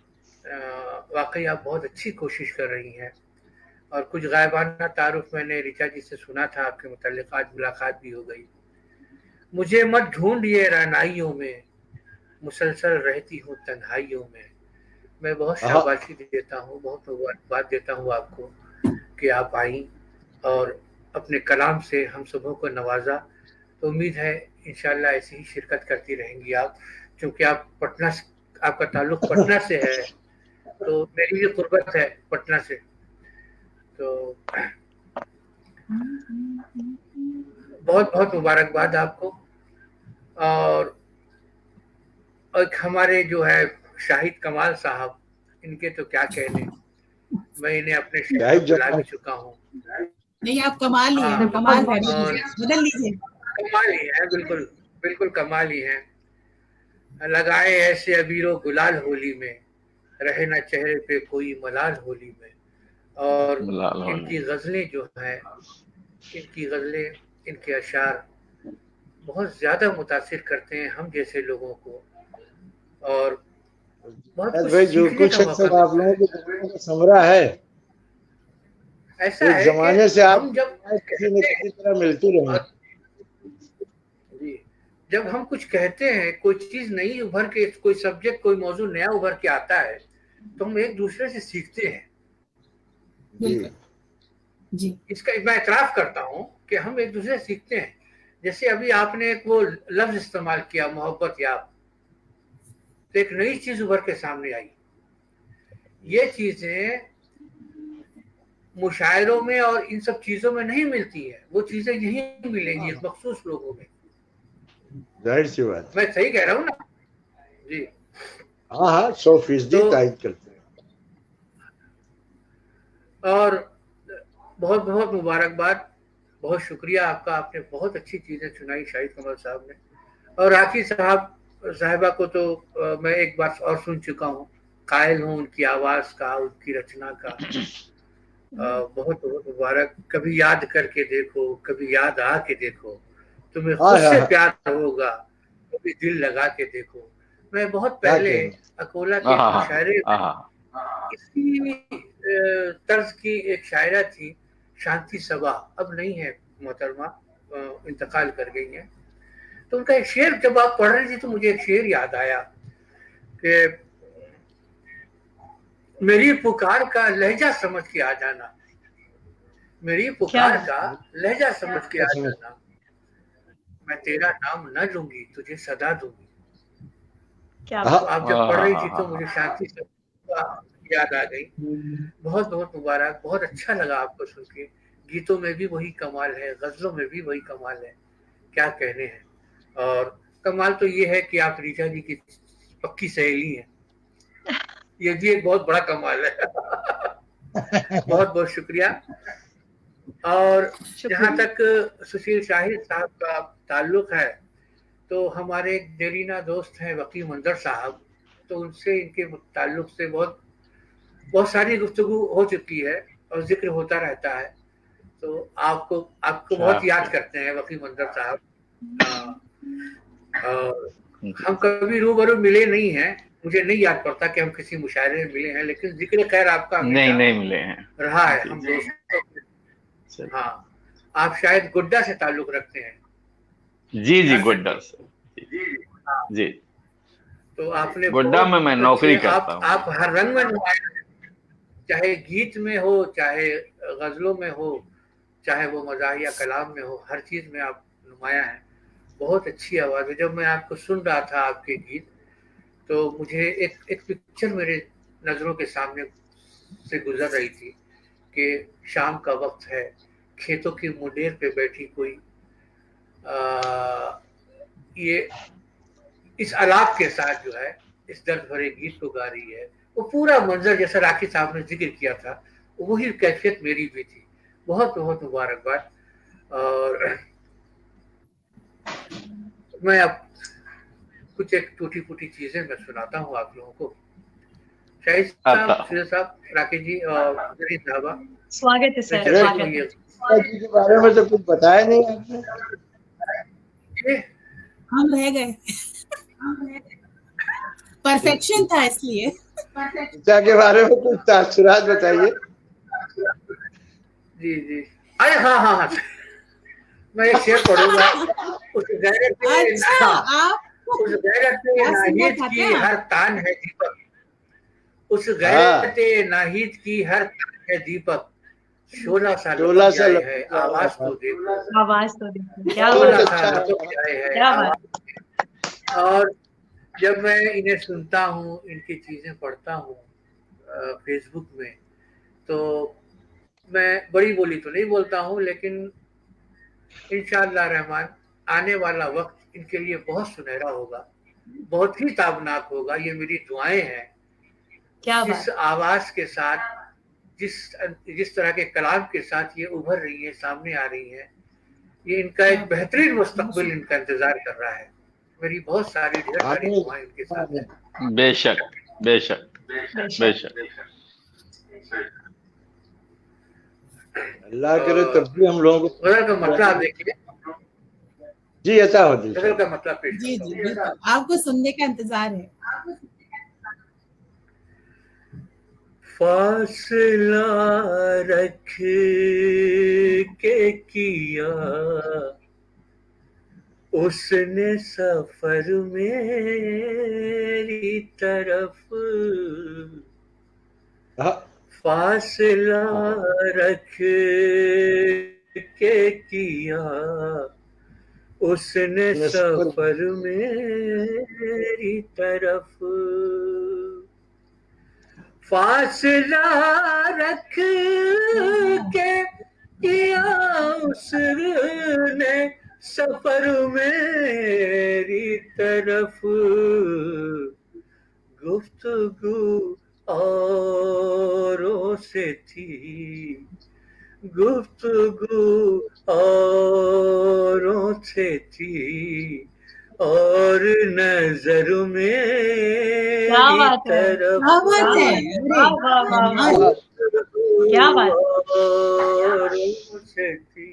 वाकई आप बहुत अच्छी कोशिश कर रही हैं। और कुछ गायबाना तारुफ मैंने ऋचा जी से सुना था आपके मुताल्लिक, आज मुलाकात भी हो गई। मुझे मत ढूंढ ये रानाइयों में, मुसलसल रहती हूँ तन्हाइयों में। मैं बहुत शाबाशी देता हूँ, बहुत मुबारकबाद देता हूँ आपको कि आप आई और अपने कलाम से हम सबों को नवाजा। तो उम्मीद है इंशाल्लाह ऐसी ही शिरकत करती रहेंगी आप, क्योंकि आप पटना, आपका ताल्लुक पटना से है, तो मेरी भी कुर्बत है पटना से। तो बहुत बहुत मुबारकबाद आपको। और एक हमारे जो है शाहिद कमाल साहब, इनके तो क्या कहने, मैं इन्हें अपने शहर में बुला भी चुका हूँ। नहीं, आप कमाल ही है, हाँ, कमाल है, और बदल लीजिए। कमाल ही है, बिल्कुल बिल्कुल कमाल ही है। लगाए ऐसे अबीरो गुलाल होली में, रहे ना चेहरे पे कोई मलाल होली में। और इनकी गज़लें जो हैं, इनकी गज़लें, इनके अशार बहुत ज़्यादा मुतासिर करते हैं हम जैसे लोगों को, और बहुत कुछ भाई जो सीखने कुछ का मौका आप लोगों की समरा है, ऐसा एक है जमाने कि से आप हम जब किसी न किसी तरह मिलती रही। जी, जब हम कुछ कहते हैं, कोई चीज नई उभर के, कोई सब्जेक्ट, कोई मौजू नया उभर के आता है, तो हम एक दूसरे से सीखते हैं। बिल्कुल जी, इसका मैं इतराफ करता हूँ कि हम एक दूसरे से सीखते हैं। जैसे अभी आपने एक वो लफ्ज इस्तेमाल किया, मोहब्बत याब, तो एक नई चीज उभर के सामने आई। ये चीजें मुशायरों में और इन सब चीजों में नहीं मिलती है, वो चीजें यहीं मिलेंगी मखसूस लोगों में। जाहिर सी बात, मैं सही कह रहा हूँ ना जी? हाँ हाँ 100% तायद करते हैं। और बहुत बहुत मुबारकबाद, बहुत शुक्रिया आपका, आपने बहुत अच्छी चीजें सुनाई शाहिद कमल साहब ने। और राखी साहिबा को तो मैं एक बार और सुन चुका हूँ, कायल हूँ उनकी आवाज का, उनकी रचना का। बहुत बहुत मुबारक। कभी याद करके देखो, कभी याद आके देखो, तुम्हें खुद से प्यार होगा, कभी दिल लगा के देखो। मैं बहुत पहले अकोला के मुशायरे में इसी तर्ज की एक शायरा थी, शांति सबा, अब नहीं है मोहतरमा, इंतकाल कर गई हैं। तो उनका एक शेर जब आप पढ़ रही थी तो मुझे एक शेर याद आया कि मेरी पुकार का लहजा समझ के आ जाना, मेरी पुकार का लहजा समझ के आ जाना, मैं तेरा नाम न लूंगी, तुझे सदा दूंगी। क्या तो आप जब पढ़ रही थी तो मुझे शांति सबा याद आ गई। बहुत बहुत मुबारक, बहुत अच्छा लगा आपको सुन के। गीतों में भी वही कमाल है, गजलों में भी वही कमाल है, क्या कहने हैं। और कमाल तो ये है कि आप रीचा जी की पक्की सहेली हैं, ये भी एक बहुत बड़ा कमाल है। बहुत बहुत शुक्रिया। और शुक्रिया। जहाँ तक सुशील शाहिद साहब का ताल्लुक है, तो हमारे एक देरीना दोस्त हैं वकील मंजर साहब, तो उनसे इनके ताल्लुक से बहुत बहुत सारी गुफ्तगू हो चुकी है और जिक्र होता रहता है। तो आपको बहुत याद करते हैं वकील मंजर साहब। और हम कभी रूबरू मिले नहीं हैं, मुझे नहीं याद पड़ता कि हम किसी मुशायरे में मिले हैं, लेकिन जिक्र खैर आपका नहीं मिले हैं, रहा है हम दोस्तों। हाँ, आप शायद गुड्डा से ताल्लुक रखते हैं। जी गुड्डा से। जी, तो आपने गुड्डा में मैं नौकरी करता हूँ। आप हर रंग में नुमाया हैं, चाहे गीत में हो, चाहे गजलों में हो, चाहे वो मज़ाहिया कलाम में हो, हर चीज में आप नुमाया हैं। बहुत अच्छी आवाज है। जब मैं आपको सुन रहा था आपके गीत, तो मुझे एक पिक्चर मेरे नजरों के सामने से गुजर रही थी कि शाम का वक्त है, खेतों की मुंडेर पे बैठी कोई ये इस आलाप के साथ जो है इस दर्द भरे गीत को गा रही है। वो पूरा मंजर जैसा राखी साहब ने जिक्र किया था, वही कैफियत मेरी भी थी। बहुत बहुत मुबारकबाद। और मैं अब कुछ एक टूटी फूटी चीजें मैं सुनाता हूँ आप लोगों को। शाहिद साहब, राकेश जी और साहबा, स्वागत है सर। जी के बारे में तो कुछ बताया नहीं आपने। हम रह गए, परफेक्शन था इसलिए। पिता के बारे में कुछ तासुरात बताइए। जी अरे हाँ, मैं एक शेर पढ़ूंगा। उस गैरत नाहिद की हर तान है दीपक, उस गैरत नाहिद की हर तान है दीपक, 16 साल है आवाज तो देखो, क्या बात। और जब मैं इन्हें सुनता हूँ, इनकी चीजें पढ़ता हूँ फेसबुक में, तो मैं बड़ी बोली तो नहीं बोलता हूँ, लेकिन इंशाअल्लाह रहमान आने वाला वक्त इनके लिए बहुत सुनहरा होगा, बहुत ही ताबनाक होगा। ये मेरी दुआएं हैं। जिस आवाज के साथ, जिस तरह के कलाम के साथ ये उभर रही है, सामने आ रही है, ये इनका एक बेहतरीन मुस्तकबिल इनका इंतजार कर रहा है। मेरी बहुत सारी ढेर सारी दुआएं इनके साथ हैं। बेशक। अल्लाह करे तब भी हम लोगों को गजल का मतलब देखिए जी, ऐसा हो गजल का मतलब पेश जी आपको सुनने का इंतजार है। फासला रख के किया उसने सफर मेरी तरफ, फासला रख के किया उसने सफर मेरी तरफ, फासला रख के किया उसने सफर मेरी तरफ, गुफ्तगू औरों से थी, गुफ्तगू औरों से थी, और नजर मेरी तरफ, क्या बात औरों से थी,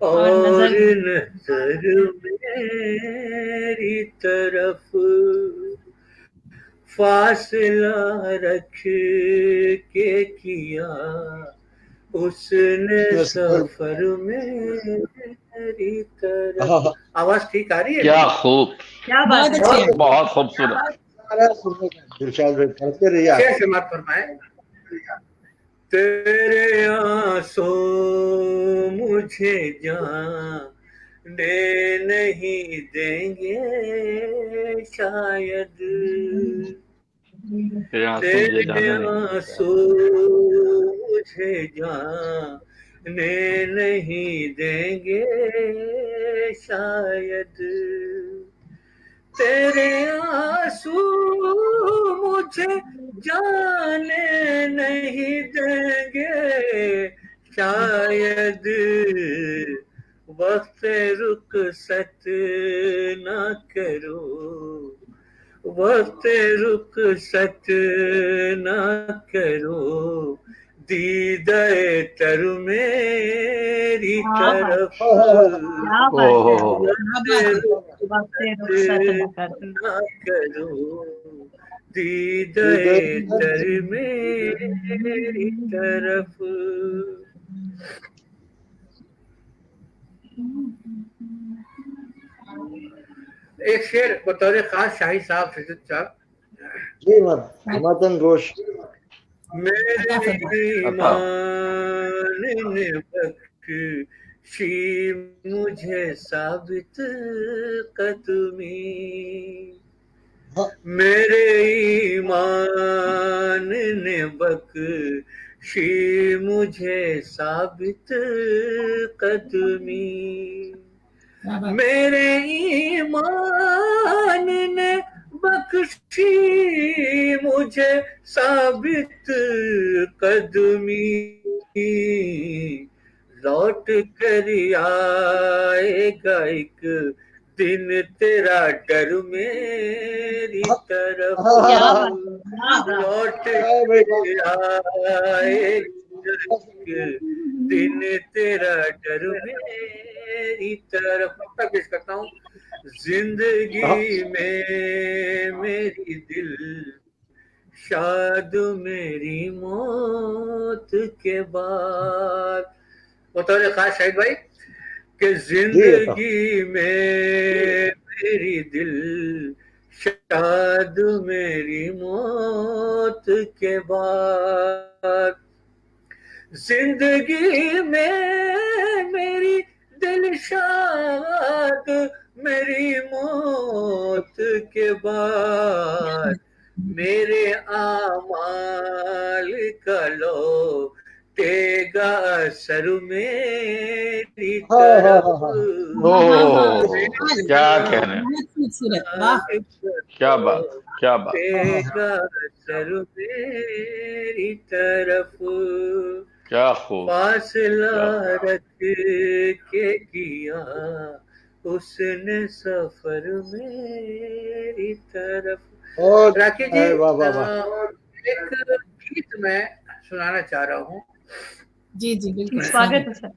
और नजर मेरी तरफ, फासला रख के किया उसने सफर मेरी तरफ। आवाज ठीक आ रही है? क्या खूब, क्या बात है, बहुत खूबसूरत। मत फरमाए। तेरे आंसू मुझे जाने नहीं देंगे शायद, तेरे आंसू मुझे जाने नहीं देंगे शायद, तेरे आंसू मुझे जाने नहीं देंगे शायद वक्त रुखसत ना करो, वक्त रुखसत ना करो, दीदे तर मेरी तरफ क्या बात है, वक्त रुखसत ना करो, दीदे तर मेरी तरफ। एक शेर बतौर खास शाही साहब सिद्दीक साहब। जी मदन घोष। मेरे ईमान ने बख्शी मुझे साबित कदमी, मेरे ईमान ने बख्शी मुझे साबित कदमी, मेरे ईमान ने बख्शी मुझे साबित कदमी, लौट कर आएगा एक दिन तेरा डर मेरी तरफ, लौट कर आएगा दिन तेरा डर मेरी तरफ। मैं पेश करता हूँ। जिंदगी में मेरी दिल शाद मेरी मौत के बाद, बतौर खास शाहिद भाई कि जिंदगी में मेरी दिल शाद मेरी मौत के बाद, जिंदगी में मेरी दिल शाद मेरी मौत के बाद, मेरे आमाल का लौटेगा असर मेरी तरफ। क्या कहने, क्या बात, क्या बात। लौटेगा असर मेरी तरफ, क्या खूब, फासला रख के किया उसने सफर मेरी तरफ। राकेश जी, एक गीत मैं सुनाना चाह रहा हूँ। जी जी बिल्कुल, स्वागत है सर।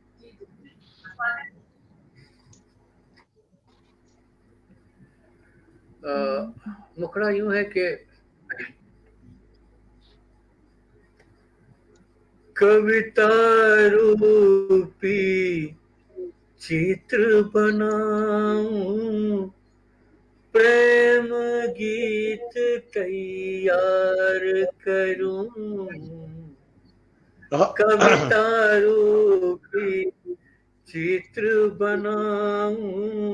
मुखड़ा यूं है कि कविता रूपी चित्र बनाऊं, प्रेम गीत तैयार करूं, कविता रूपी चित्र बनाऊं,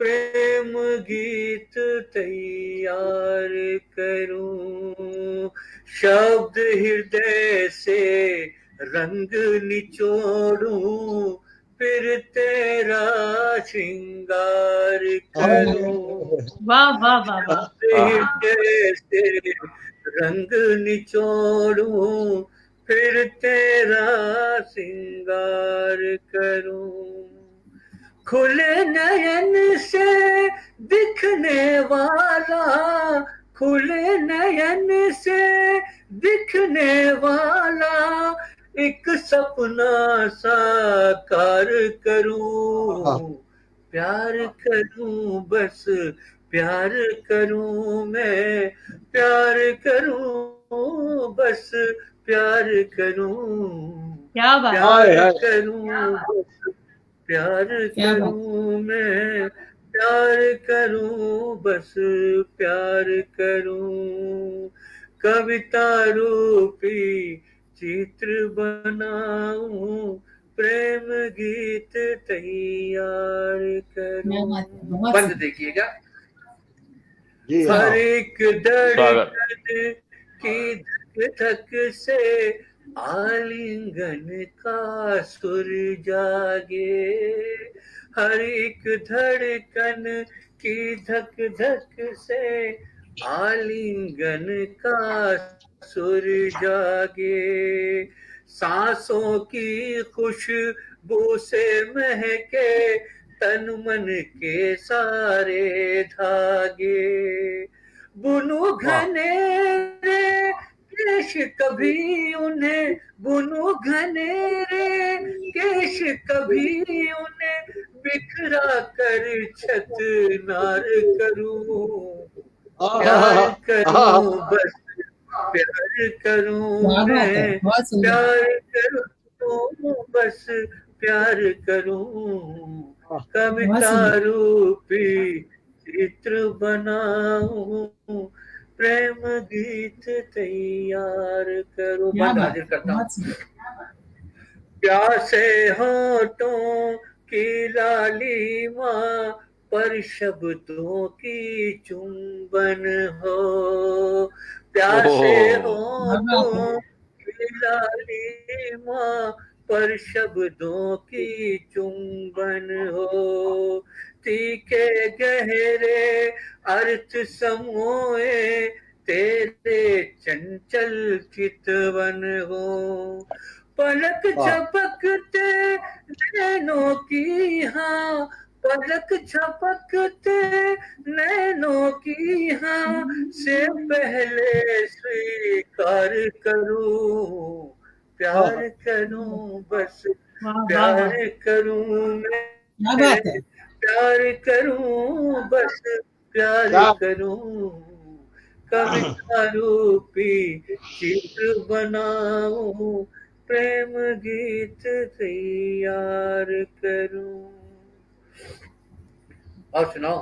प्रेम गीत तैयार करूं, शब्द हृदय से रंग निचोड़ूं, फिर तेरा श्रृंगार करूं। वाह वाह वाह वाह। हृदय से रंग निचोड़ूं, फिर तेरा श्रृंगार करूं, खुले नयन से दिखने वाला, खुले नयन से दिखने वाला एक सपना साकार करूं, प्यार करूं बस प्यार करूं, मैं प्यार करूं बस प्यार करूं, क्या बात, प्यार करूं प्यार करूं, मैं प्यार करूं बस प्यार करूं, कविता रूपी चित्र बनाऊं, प्रेम गीत तैयार करूं। बंद देखिएगा। हर एक धड़कन की धक धक से आलिंगन का सुर जागे, हर एक धड़कन की धक धक से आलिंगन का सुर जागे, सांसों की खुशबू से महके तन मन के सारे धागे। बुनू घनेरे केश कभी उन्हें, बुनू घनेरे केश कभी उन्हें बिखरा कर छत नार करूं। प्यार करूं बस प्यार करूं मैं, प्यार करूं बस प्यार करूं। कविता रूपी चित्र बनाऊं, प्रेम गीत तैयार करो। बंद हाजिर करता हूँ। प्यासे होठों की लालिमा पर शब्दों की चुंबन हो। प्यासे होठों की लालिमा पर शब्दों की चुंबन हो। तीखे गहरे अर्थ समोए तेरे चंचल चितवन हो। पलक झपकते नैनों की, हाँ पलक झपकते नैनों की, हाँ से पहले स्वीकार करूं। प्यार करूं बस प्यार करूं मैं, प्यार करूं बस प्यार करूं। कविता रूपी चित्र बनाऊं, प्रेम गीत तैयार करूं। और सुनाओ,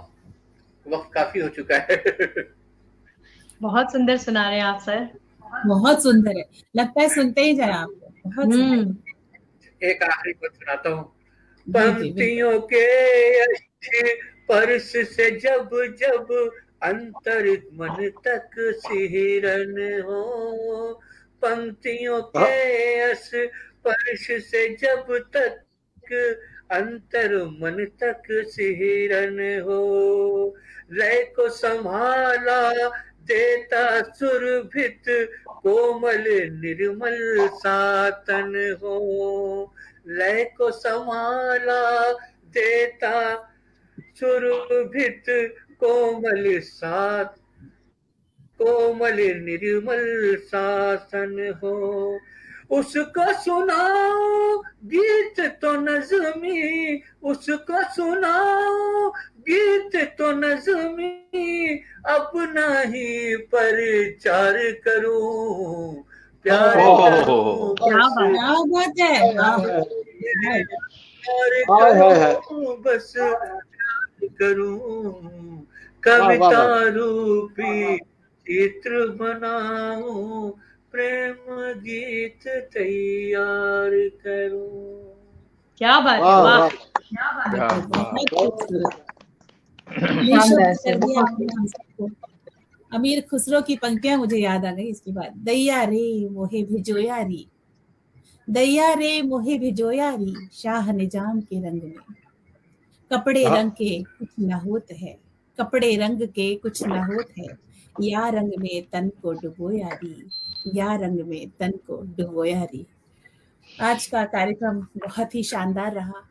वक्त काफी हो चुका है। बहुत सुंदर सुना रहे हैं आप सर। बहुत सुंदर है, लगता है सुनते ही जाए आपको। बहुत सुंदर। एक आखिरी पद सुनाता हूँ। पंक्तियों के स्पर्श से जब जब अंतर मन तक सिहरन हो। पंक्तियों के स्पर्श से जब तक अंतर मन तक सिहरन हो। लय को संभाला देता सुरभित कोमल निर्मल सातन हो। लय को संभाला देता सुरभित कोमल सात कोमल निर्मल शासन हो। उसको सुनाओ गीत तो नज़्मी, उसको सुनाओ गीत तो नज़्मी, अपना ही प्रचार करूं। प्यार करूं बस प्यार करूं। कविता रूपी चित्र बनाऊं, प्रेम गीत तैयार करूं। क्या बात है, वाह। अमीर खुसरो की पंक्तियां मुझे याद आ गई इसके बाद। दैया रे मोहे भिजोया री, दैया रे मोहे भिजोया री, शाह निजाम के रंग में। कपड़े रंग के कुछ न होत है, कपड़े रंग के कुछ न होत है, या रंग में तन को डुबोया री, या रंग में तन को डुबोया री। आज का कार्यक्रम बहुत ही शानदार रहा।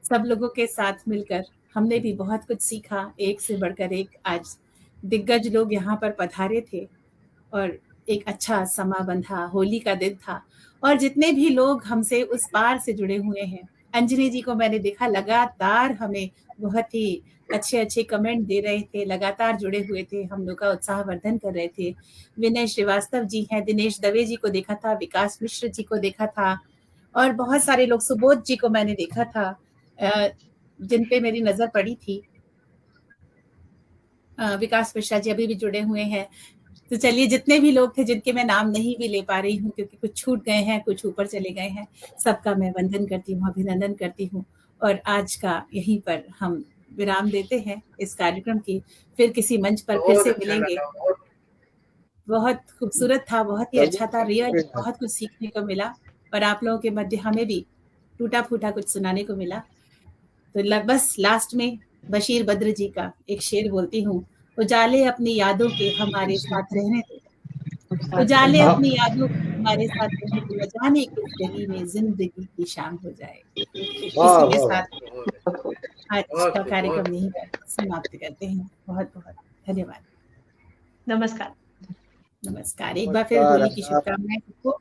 सब लोगों के साथ मिलकर हमने भी बहुत कुछ सीखा। एक से बढ़कर एक आज दिग्गज लोग यहाँ पर पधारे थे और एक अच्छा समा बंधा। होली का दिन था और जितने भी लोग हमसे उस पार से जुड़े हुए हैं, अंजनी जी को मैंने देखा लगातार हमें बहुत ही अच्छे अच्छे कमेंट दे रहे थे, लगातार जुड़े हुए थे, हम लोग का उत्साहवर्धन कर रहे थे। विनय श्रीवास्तव जी हैं, दिनेश दवे जी को देखा था, विकास मिश्र जी को देखा था और बहुत सारे लोग, सुबोध जी को मैंने देखा था जिन पे मेरी नजर पड़ी थी। विकास मिश्रा जी अभी भी जुड़े हुए हैं। तो चलिए, जितने भी लोग थे जिनके मैं नाम नहीं भी ले पा रही हूँ क्योंकि कुछ छूट गए हैं, कुछ ऊपर चले गए हैं, सबका मैं वंदन करती हूँ, अभिनंदन करती हूँ। और आज का यहीं पर हम विराम देते हैं इस कार्यक्रम की। फिर किसी मंच पर फिर से मिलेंगे। बहुत खूबसूरत था, बहुत ही अच्छा था, रियल बहुत कुछ सीखने को मिला और आप लोगों के मध्य हमें भी टूटा फूटा कुछ सुनाने को मिला। तो बस लास्ट में बशीर बद्र जी का एक शेर बोलती हूँ। उजाले अपनी यादों के हमारे साथ रहने दो, उजाले अपनी यादों हमारे साथ रहने की न जाने किस गली में जिंदगी की शाम हो जाए। वाह इसी के वाह साथ बहुत आज बहुत का खूब, कार्यक्रम बहुत यहीं पर समाप्त करते हैं। बहुत बहुत धन्यवाद। नमस्कार। नमस्कार। एक बार फिर नमस्कार होली की आदाब। शुभकामनाएं सबको।